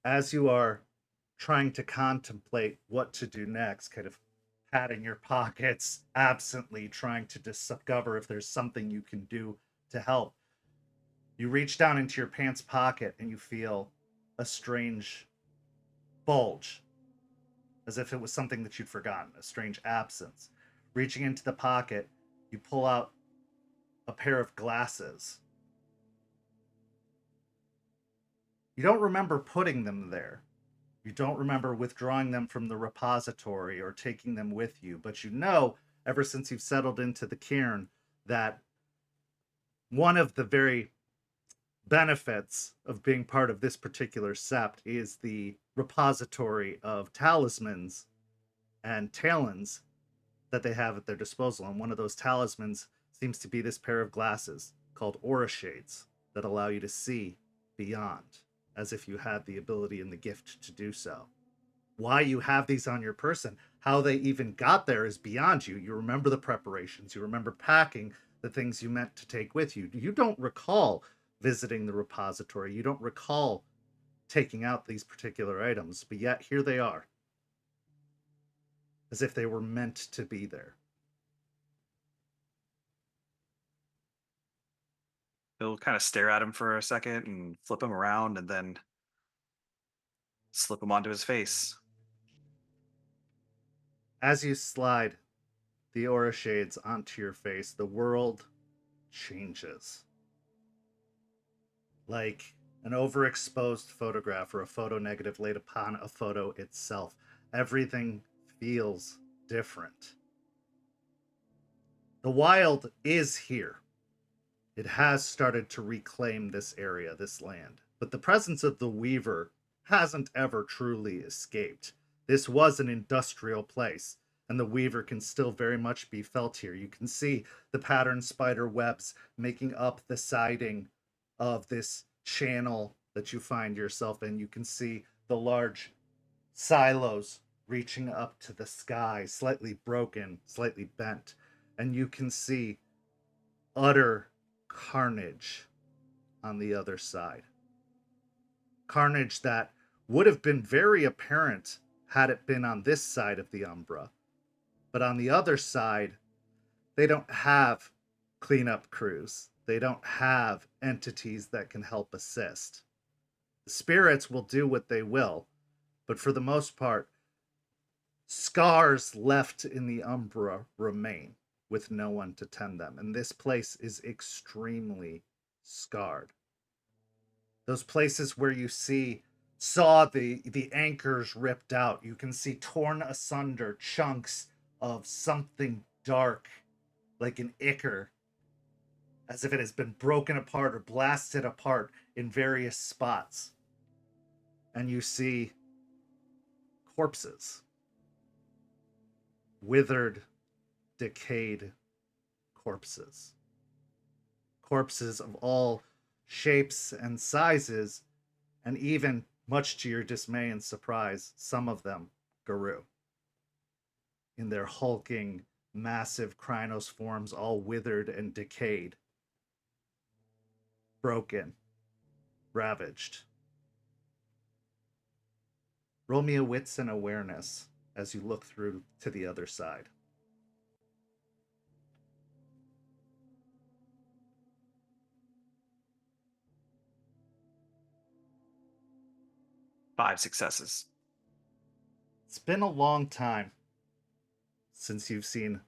As you are trying to contemplate what to do next, kind of patting your pockets absently, trying to discover if there's something you can do to help, you reach down into your pants pocket and you feel a strange bulge, as if it was something that you'd forgotten, a strange absence. Reaching into the pocket, you pull out a pair of glasses. You don't remember putting them there. You don't remember withdrawing them from the repository or taking them with you, but you know, ever since you've settled into the cairn, that one of the very benefits of being part of this particular sept is the repository of talismans and talons that they have at their disposal. And one of those talismans seems to be this pair of glasses called aura shades that allow you to see beyond, as if you had the ability and the gift to do so. Why you have these on your person, how they even got there, is beyond you. You remember the preparations, you remember packing the things you meant to take with you. You don't recall visiting the repository, you don't recall taking out these particular items, but yet here they are, as if they were meant to be there. He'll kind of stare at him for a second and flip him around and then slip him onto his face. As you slide the aura shades onto your face, the world changes. Like an overexposed photograph or a photo negative laid upon a photo itself. Everything feels different. The wild is here. It has started to reclaim this area, this land. But the presence of the Weaver hasn't ever truly escaped. This was an industrial place, and the Weaver can still very much be felt here. You can see the patterned spider webs making up the siding of this channel that you find yourself in. You can see the large silos reaching up to the sky, slightly broken, slightly bent. And you can see utter carnage on the other side. Carnage that would have been very apparent had it been on this side of the Umbra. But on the other side, they don't have cleanup crews. They don't have entities that can help assist. The spirits will do what they will, but for the most part, scars left in the Umbra remain with no one to tend them. And this place is extremely scarred. Those places where you saw the anchors ripped out, you can see torn asunder chunks of something dark, like an ichor, as if it has been broken apart or blasted apart in various spots. And you see corpses. Withered, decayed corpses. Corpses of all shapes and sizes, and even, much to your dismay and surprise, some of them Garou. In their hulking, massive Krynos forms, all withered and decayed. Broken. Ravaged. Roll me a wits and awareness as you look through to the other side. Five successes. It's been a long time since you've seen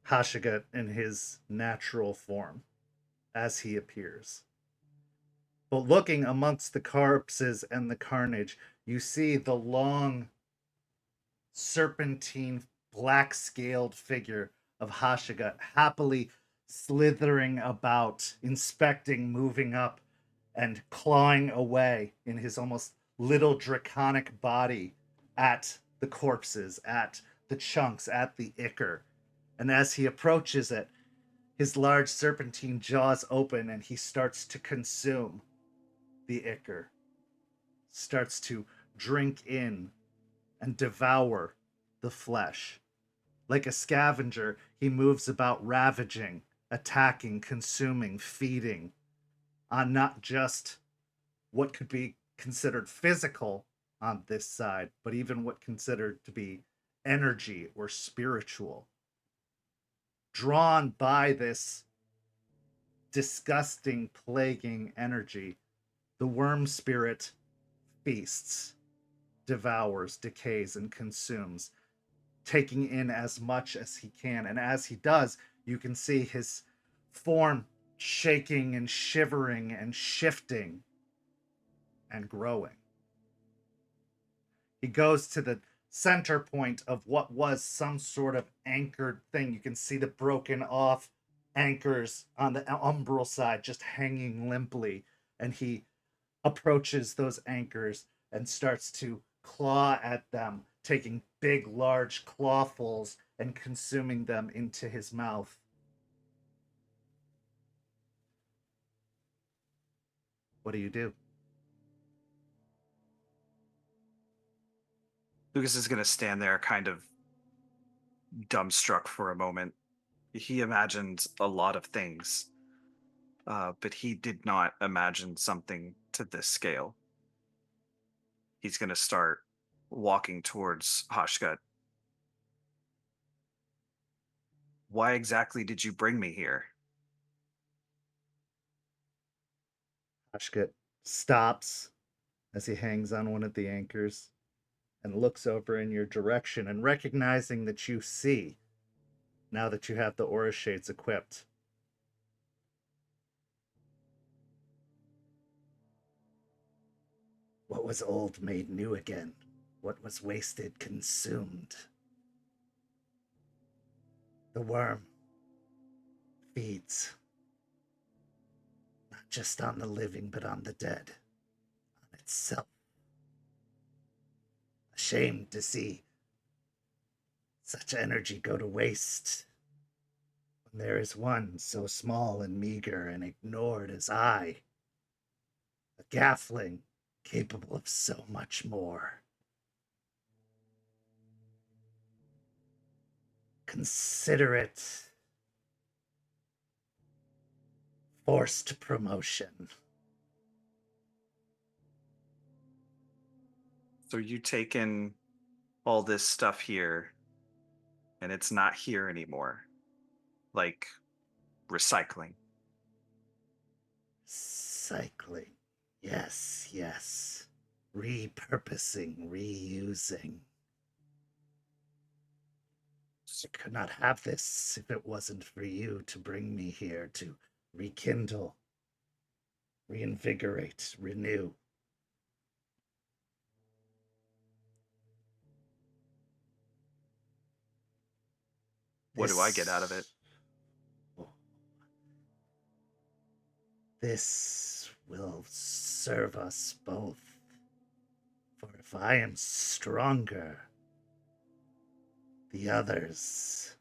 Hashigat in his natural form, as he appears. But looking amongst the corpses and the carnage, you see the long, serpentine, black-scaled figure of Hashigat happily slithering about, inspecting, moving up, and clawing away in his almost little draconic body at the corpses, at the chunks, at the ichor. And as he approaches it, his large serpentine jaws open and he starts to consume the ichor, starts to drink in and devour the flesh. Like a scavenger, he moves about ravaging, attacking, consuming, feeding on not just what could be considered physical on this side, but even what considered to be energy or spiritual. Drawn by this disgusting, plaguing energy, the worm spirit feasts, devours, decays, and consumes, taking in as much as he can. And as he does, you can see his form shaking and shivering and shifting and growing. He goes to the center point of what was some sort of anchored thing. You can see the broken off anchors on the umbral side just hanging limply. And he approaches those anchors and starts to claw at them, taking big, large clawfuls and consuming them into his mouth. What do you do? Lucas is going to stand there kind of dumbstruck for a moment. He imagined a lot of things, but he did not imagine something to this scale. He's going to start walking towards Hashgut. Why exactly did you bring me here? Hashgut stops as he hangs on one of the anchors and looks over in your direction, and recognizing that you see, now that you have the aura shades equipped, what was old made new again. What was wasted consumed. The worm feeds not just on the living, but on the dead, on itself. Ashamed to see such energy go to waste when there is one so small and meager and ignored as I, a gaffling capable of so much more. Consider it forced promotion. So you take in all this stuff here, and it's not here anymore. Like recycling. Cycling. Yes, yes. Repurposing, reusing. I could not have this if it wasn't for you to bring me here to rekindle, reinvigorate, renew. What do I get out of it? This will serve us both. For if I am stronger, the others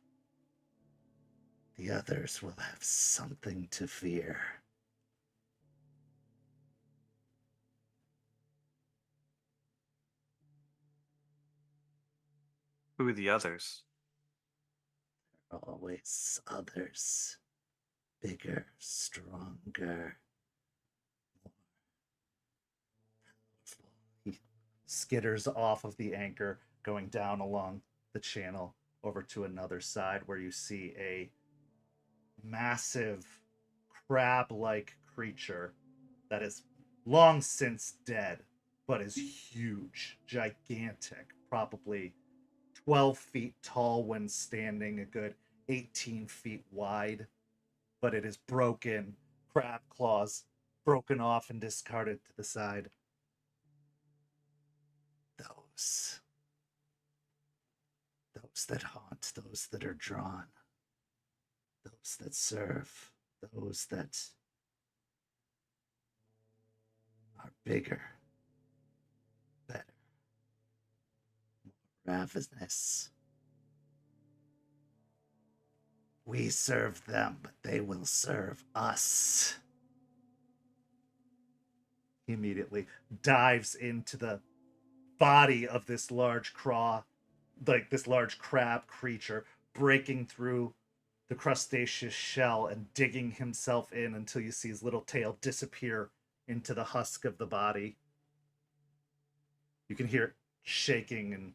will have something to fear. Who are the others? Always others. Bigger, stronger, more powerful. He skitters off of the anchor, going down along the channel over to another side where you see a massive crab-like creature that is long since dead, but is huge, gigantic, probably 12 feet tall when standing, a good 18 feet wide, but it is broken, crab claws broken off and discarded to the side. Those that haunt, those that are drawn, those that serve, those that are bigger, better, more ravenous. We serve them, but they will serve us. He immediately dives into the body of this large this large crab creature, breaking through the crustaceous shell and digging himself in until you see his little tail disappear into the husk of the body. You can hear it shaking and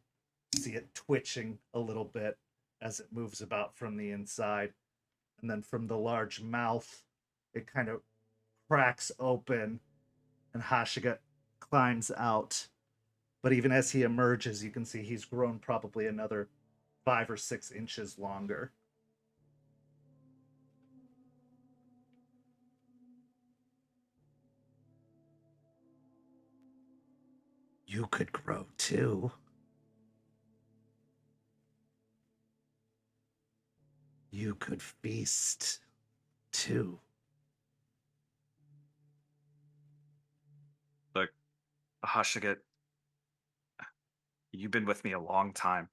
see it twitching a little bit as it moves about from the inside. And then from the large mouth, it kind of cracks open and Hashiga climbs out. But even as he emerges, you can see he's grown probably another 5 or 6 inches longer. You could grow too. You could feast too. Look, Hashiget, you've been with me a long time.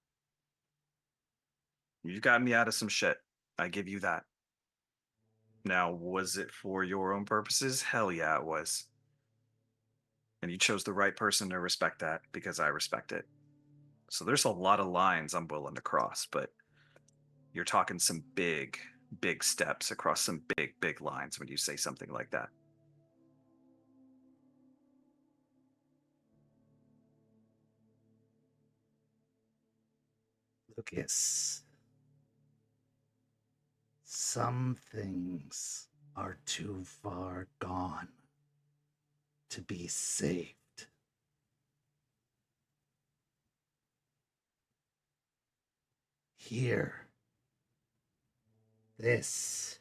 You've gotten me out of some shit. I give you that. Now, was it for your own purposes? Hell yeah, it was. And you chose the right person to respect that because I respect it. So there's a lot of lines I'm willing to cross, but you're talking some big, big steps across some big, big lines when you say something like that. Lucas, some things are too far gone to be saved. Here, this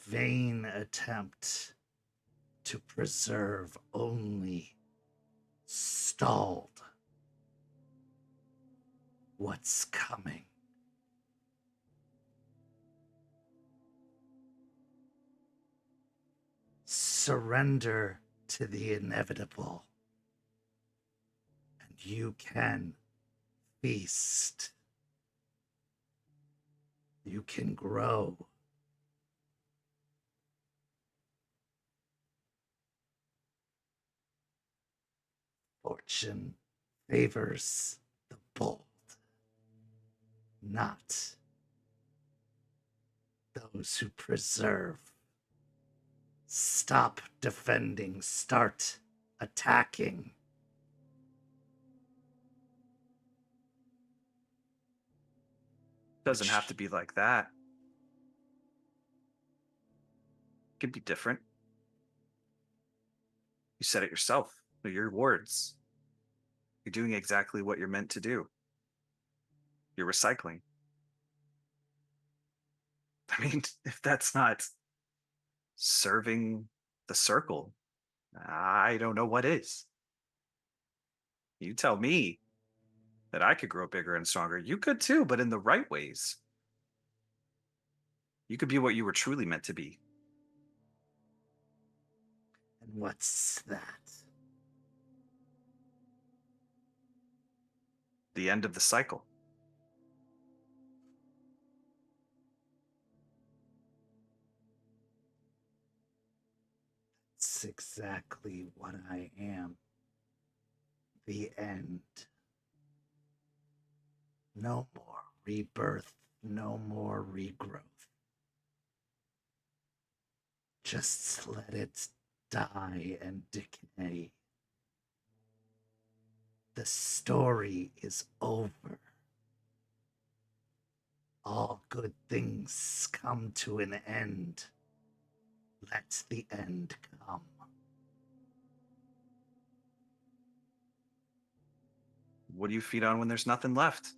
vain attempt to preserve only stalled what's coming. Surrender to the inevitable, and you can feast. You can grow. Fortune favors the bold, not those who preserve. Stop defending, start attacking. Doesn't have to be like that. It can be different. You said it yourself. They're your words. You're doing exactly what you're meant to do. You're recycling. I mean, if that's not serving the circle, I don't know what is. You tell me that I could grow bigger and stronger. You could too, but in the right ways. You could be what you were truly meant to be. And what's that? The end of the cycle. It's exactly what I am. The end. No more rebirth, no more regrowth. Just let it die and decay. The story is over. All good things come to an end. Let the end come. What do you feed on when there's nothing left?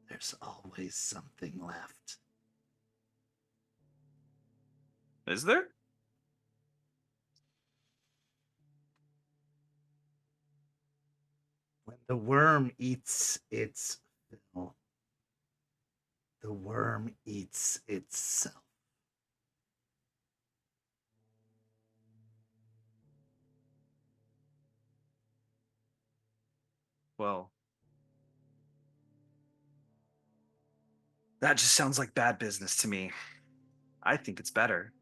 There's always something left. Is there? When the worm eats its fill, the worm eats itself. Well, that just sounds like bad business to me. I think it's better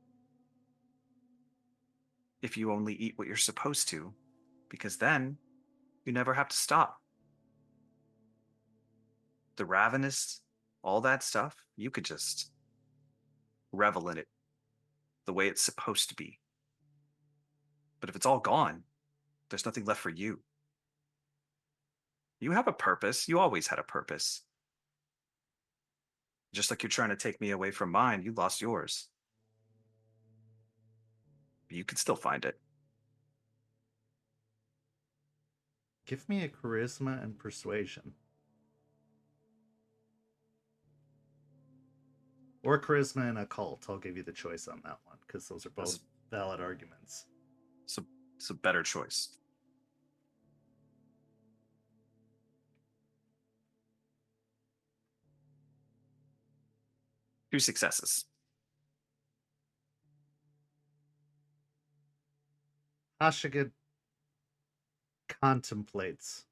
if you only eat what you're supposed to, because then you never have to stop. The ravenous, all that stuff, you could just revel in it the way it's supposed to be. But if it's all gone, there's nothing left for you. You have a purpose. You always had a purpose. Just like you're trying to take me away from mine, you lost yours. You can still find it. Give me a charisma and persuasion. Or charisma and occult. I'll give you the choice on that one, because those are both valid arguments. So it's a better choice. Two successes. Ashigad contemplates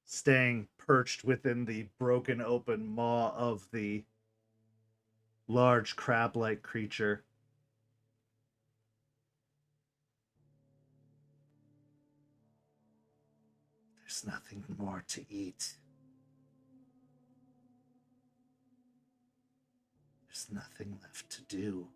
staying perched within the broken open maw of the large crab-like creature. There's nothing more to eat. There's nothing left to do.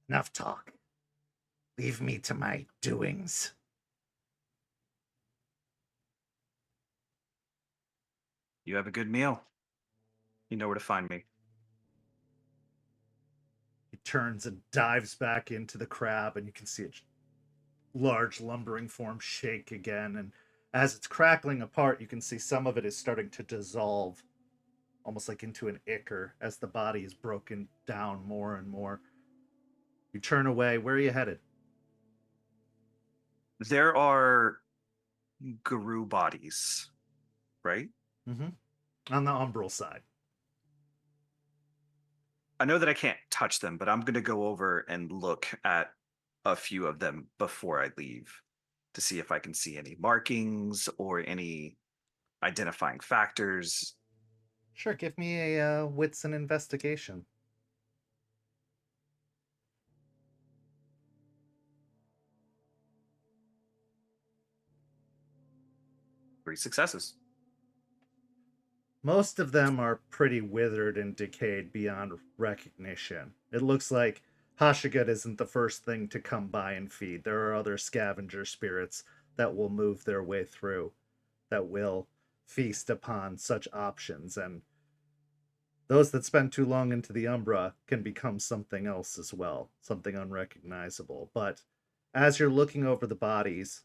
Enough talk. Leave me to my doings. You have a good meal. You know where to find me. He turns and dives back into the crab, and you can see its large lumbering form shake again. And as it's crackling apart, you can see some of it is starting to dissolve, almost like into an ichor, as the body is broken down more and more. You turn away. Where are you headed? There are guru bodies, right? Mm-hmm. On the umbral side. I know that I can't touch them, but I'm going to go over and look at a few of them before I leave to see if I can see any markings or any identifying factors. Sure, give me a wits and investigation. Three successes. Most of them are pretty withered and decayed beyond recognition. It looks like Hashigut isn't the first thing to come by and feed. There are other scavenger spirits that will move their way through, that will feast upon such options, and those that spend too long into the Umbra can become something else as well, something unrecognizable. But as you're looking over the bodies,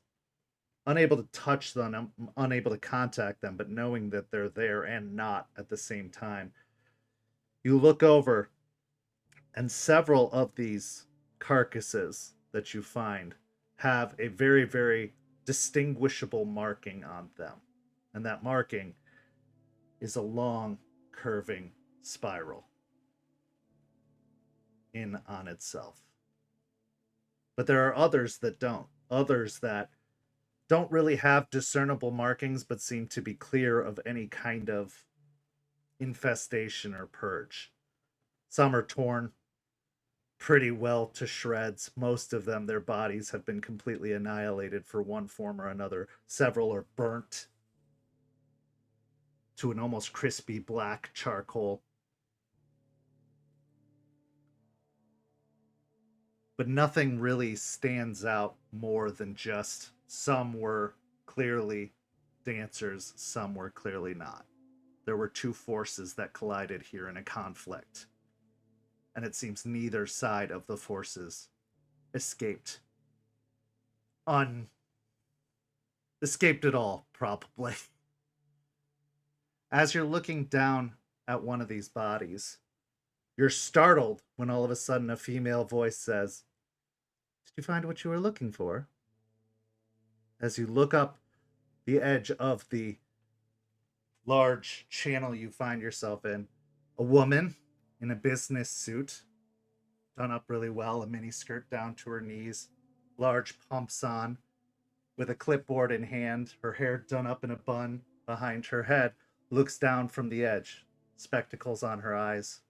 unable to touch them, unable to contact them, but knowing that they're there and not at the same time, you look over, and several of these carcasses that you find have a very, very distinguishable marking on them. And that marking is a long, curving spiral in on itself. But there are others that don't. Others that don't really have discernible markings, but seem to be clear of any kind of infestation or purge. Some are torn pretty well to shreds. Most of them, their bodies have been completely annihilated for one form or another. Several are burnt to an almost crispy black charcoal. But nothing really stands out more than just some were clearly dancers, some were clearly not. There were two forces that collided here in a conflict, and it seems neither side of the forces escaped escaped at all, probably. As you're looking down at one of these bodies, you're startled when all of a sudden a female voice says, "Did you find what you were looking for?" As you look up the edge of the large channel you find yourself in, a woman in a business suit, done up really well, a mini skirt down to her knees, large pumps on, with a clipboard in hand, her hair done up in a bun behind her head, looks down from the edge, spectacles on her eyes.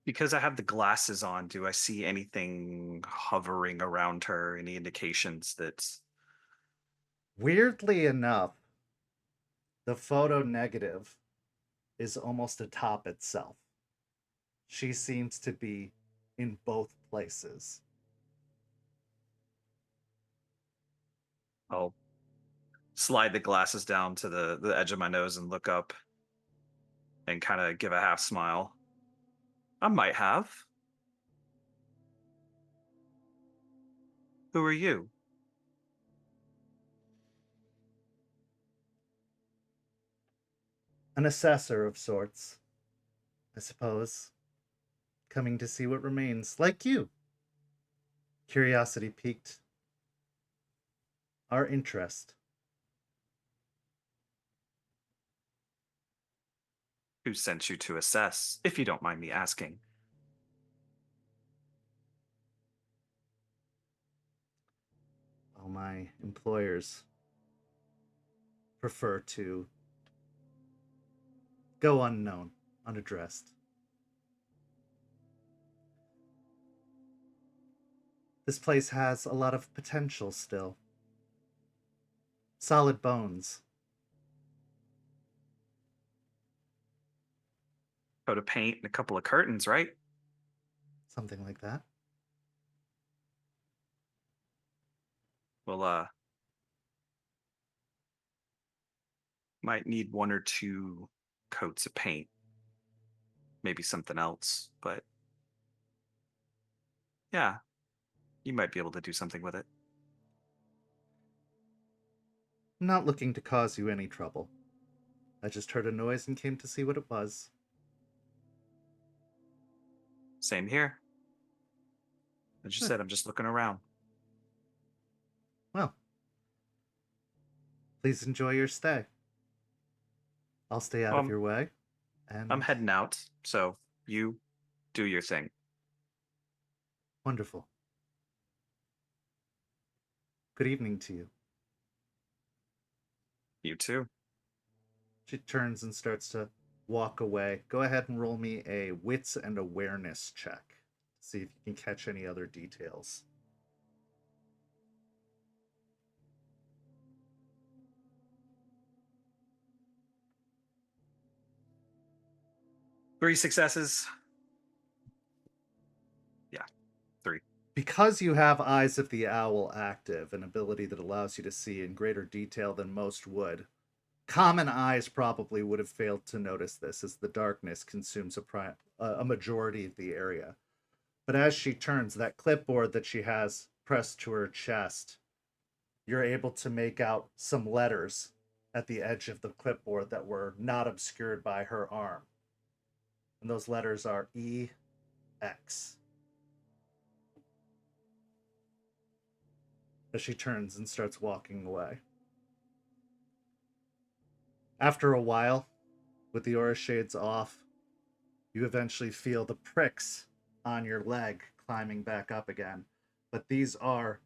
Because I have the glasses on, do I see anything hovering around her? Any indications that... Weirdly enough, the photo negative is almost atop itself. She seems to be in both places. I'll slide the glasses down to the edge of my nose and look up and kind of give a half smile. I might have. Who are you? An assessor of sorts, I suppose. Coming to see what remains, like you. Curiosity piqued our interest. Who sent you to assess, if you don't mind me asking? All my employers prefer to go unknown, unaddressed. This place has a lot of potential still. Solid bones. Coat of paint and a couple of curtains, right? Something like that. Well, might need 1 or 2 coats of paint. Maybe something else, but yeah, you might be able to do something with it. I'm not looking to cause you any trouble. I just heard a noise and came to see what it was. Same here. As you said, I'm just looking around. Well, please enjoy your stay. I'll stay out of your way. And I'm heading out, so you do your thing. Wonderful. Good evening to you. You too. She turns and starts to walk away. Go ahead and roll me a wits and awareness check. See if you can catch any other details. Three successes. Yeah, 3. Because you have Eyes of the Owl active, an ability that allows you to see in greater detail than most would, common eyes probably would have failed to notice this, as the darkness consumes a majority of the area. But as she turns, that clipboard that she has pressed to her chest, you're able to make out some letters at the edge of the clipboard that were not obscured by her arm. And those letters are EX. As she turns and starts walking away. After a while, with the aura shades off, you eventually feel the pricks on your leg climbing back up again. But these are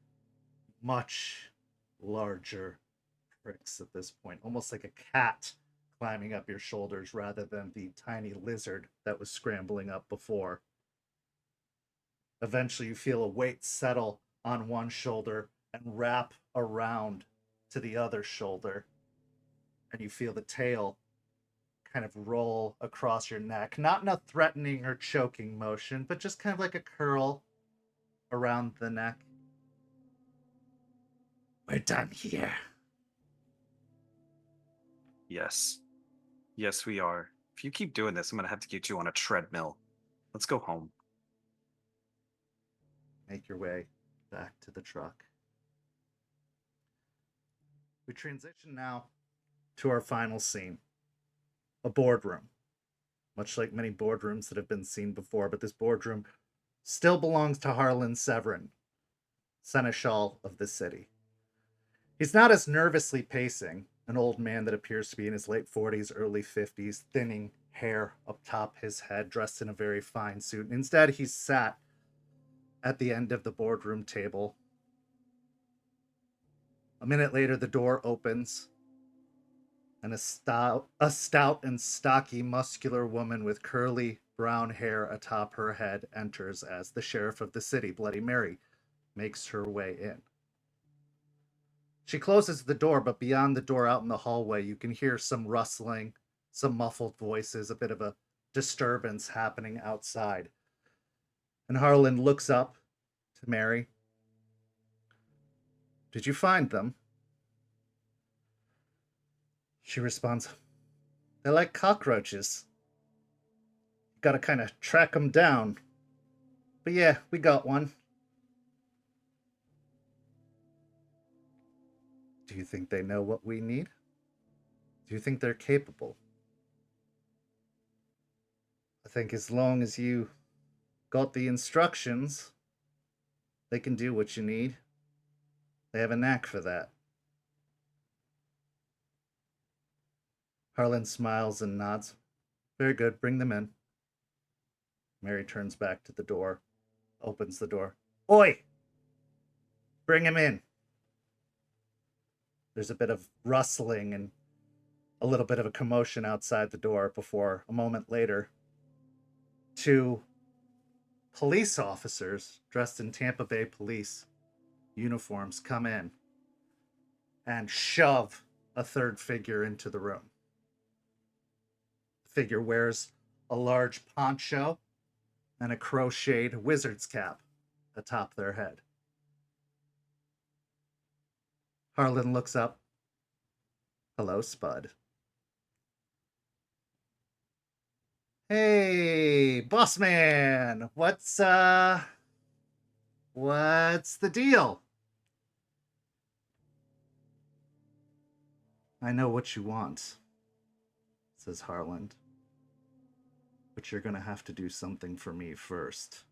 much larger pricks at this point, almost like a cat climbing up your shoulders rather than the tiny lizard that was scrambling up before. Eventually, you feel a weight settle on one shoulder and wrap around to the other shoulder. And you feel the tail kind of roll across your neck. Not in a threatening or choking motion, but just kind of like a curl around the neck. We're done here. Yes. Yes, we are. If you keep doing this, I'm going to have to get you on a treadmill. Let's go home. Make your way back to the truck. We transition now to our final scene. A boardroom. Much like many boardrooms that have been seen before, but this boardroom still belongs to Harlan Severin, seneschal of the city. He's not as nervously pacing, an old man that appears to be in his late 40s, early 50s, thinning hair up top his head, dressed in a very fine suit. Instead, he's sat at the end of the boardroom table. A minute later, the door opens, and a stout and stocky, muscular woman with curly brown hair atop her head enters as the sheriff of the city, Bloody Mary, makes her way in. She closes the door, but beyond the door out in the hallway, you can hear some rustling, some muffled voices, a bit of a disturbance happening outside. And Harlan looks up to Mary. Did you find them? She responds, they're like cockroaches. He gotta kind of track them down. But yeah, we got one. Do you think they know what we need? Do you think they're capable? I think as long as you got the instructions, they can do what you need. They have a knack for that. Harlan smiles and nods. Very good, bring them in. Mary turns back to the door, opens the door. Oi! Bring him in. There's a bit of rustling and a little bit of a commotion outside the door before, a moment later, 2 police officers dressed in Tampa Bay police uniforms come in and shove a third figure into the room. The figure wears a large poncho and a crocheted wizard's cap atop their head. Harlan looks up. Hello, Spud. Hey, boss man, what's the deal? I know what you want, says Harlan. But you're gonna have to do something for me first.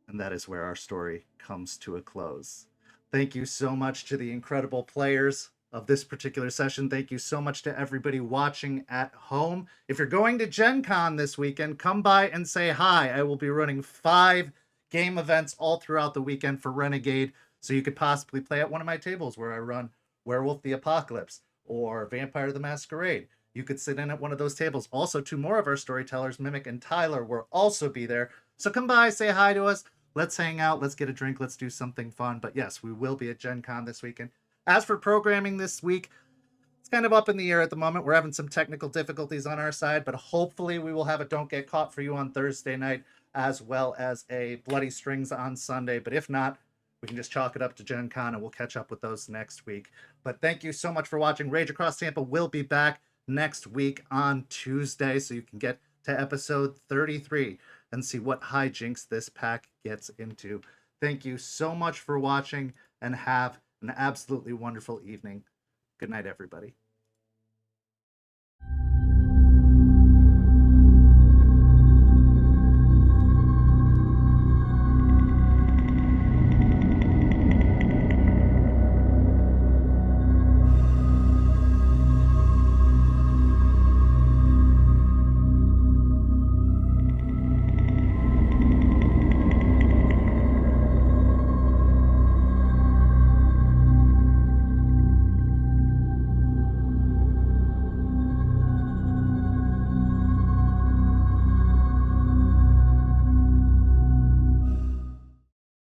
And that is where our story comes to a close. Thank you so much to the incredible players of this particular session. Thank you so much to everybody watching at home. If you're going to Gen Con this weekend, come by and say hi. I will be running 5 game events all throughout the weekend for Renegade, so you could possibly play at one of my tables where I run Werewolf the Apocalypse or Vampire the Masquerade. You could sit in at one of those tables. Also, 2 more of our storytellers, Mimic and Tyler, will also be there. So come by, say hi to us. Let's hang out. Let's get a drink. Let's do something fun. But yes, we will be at Gen Con this weekend. As for programming this week, it's kind of up in the air at the moment. We're having some technical difficulties on our side, but hopefully we will have a Don't Get Caught for you on Thursday night, as well as a Bloody Strings on Sunday. But if not, we can just chalk it up to Gen Con and we'll catch up with those next week. But thank you so much for watching. Rage Across Tampa will be back next week on Tuesday, so you can get to episode 33 and see what hijinks this pack gets into. Thank you so much for watching and have an absolutely wonderful evening. Good night, everybody.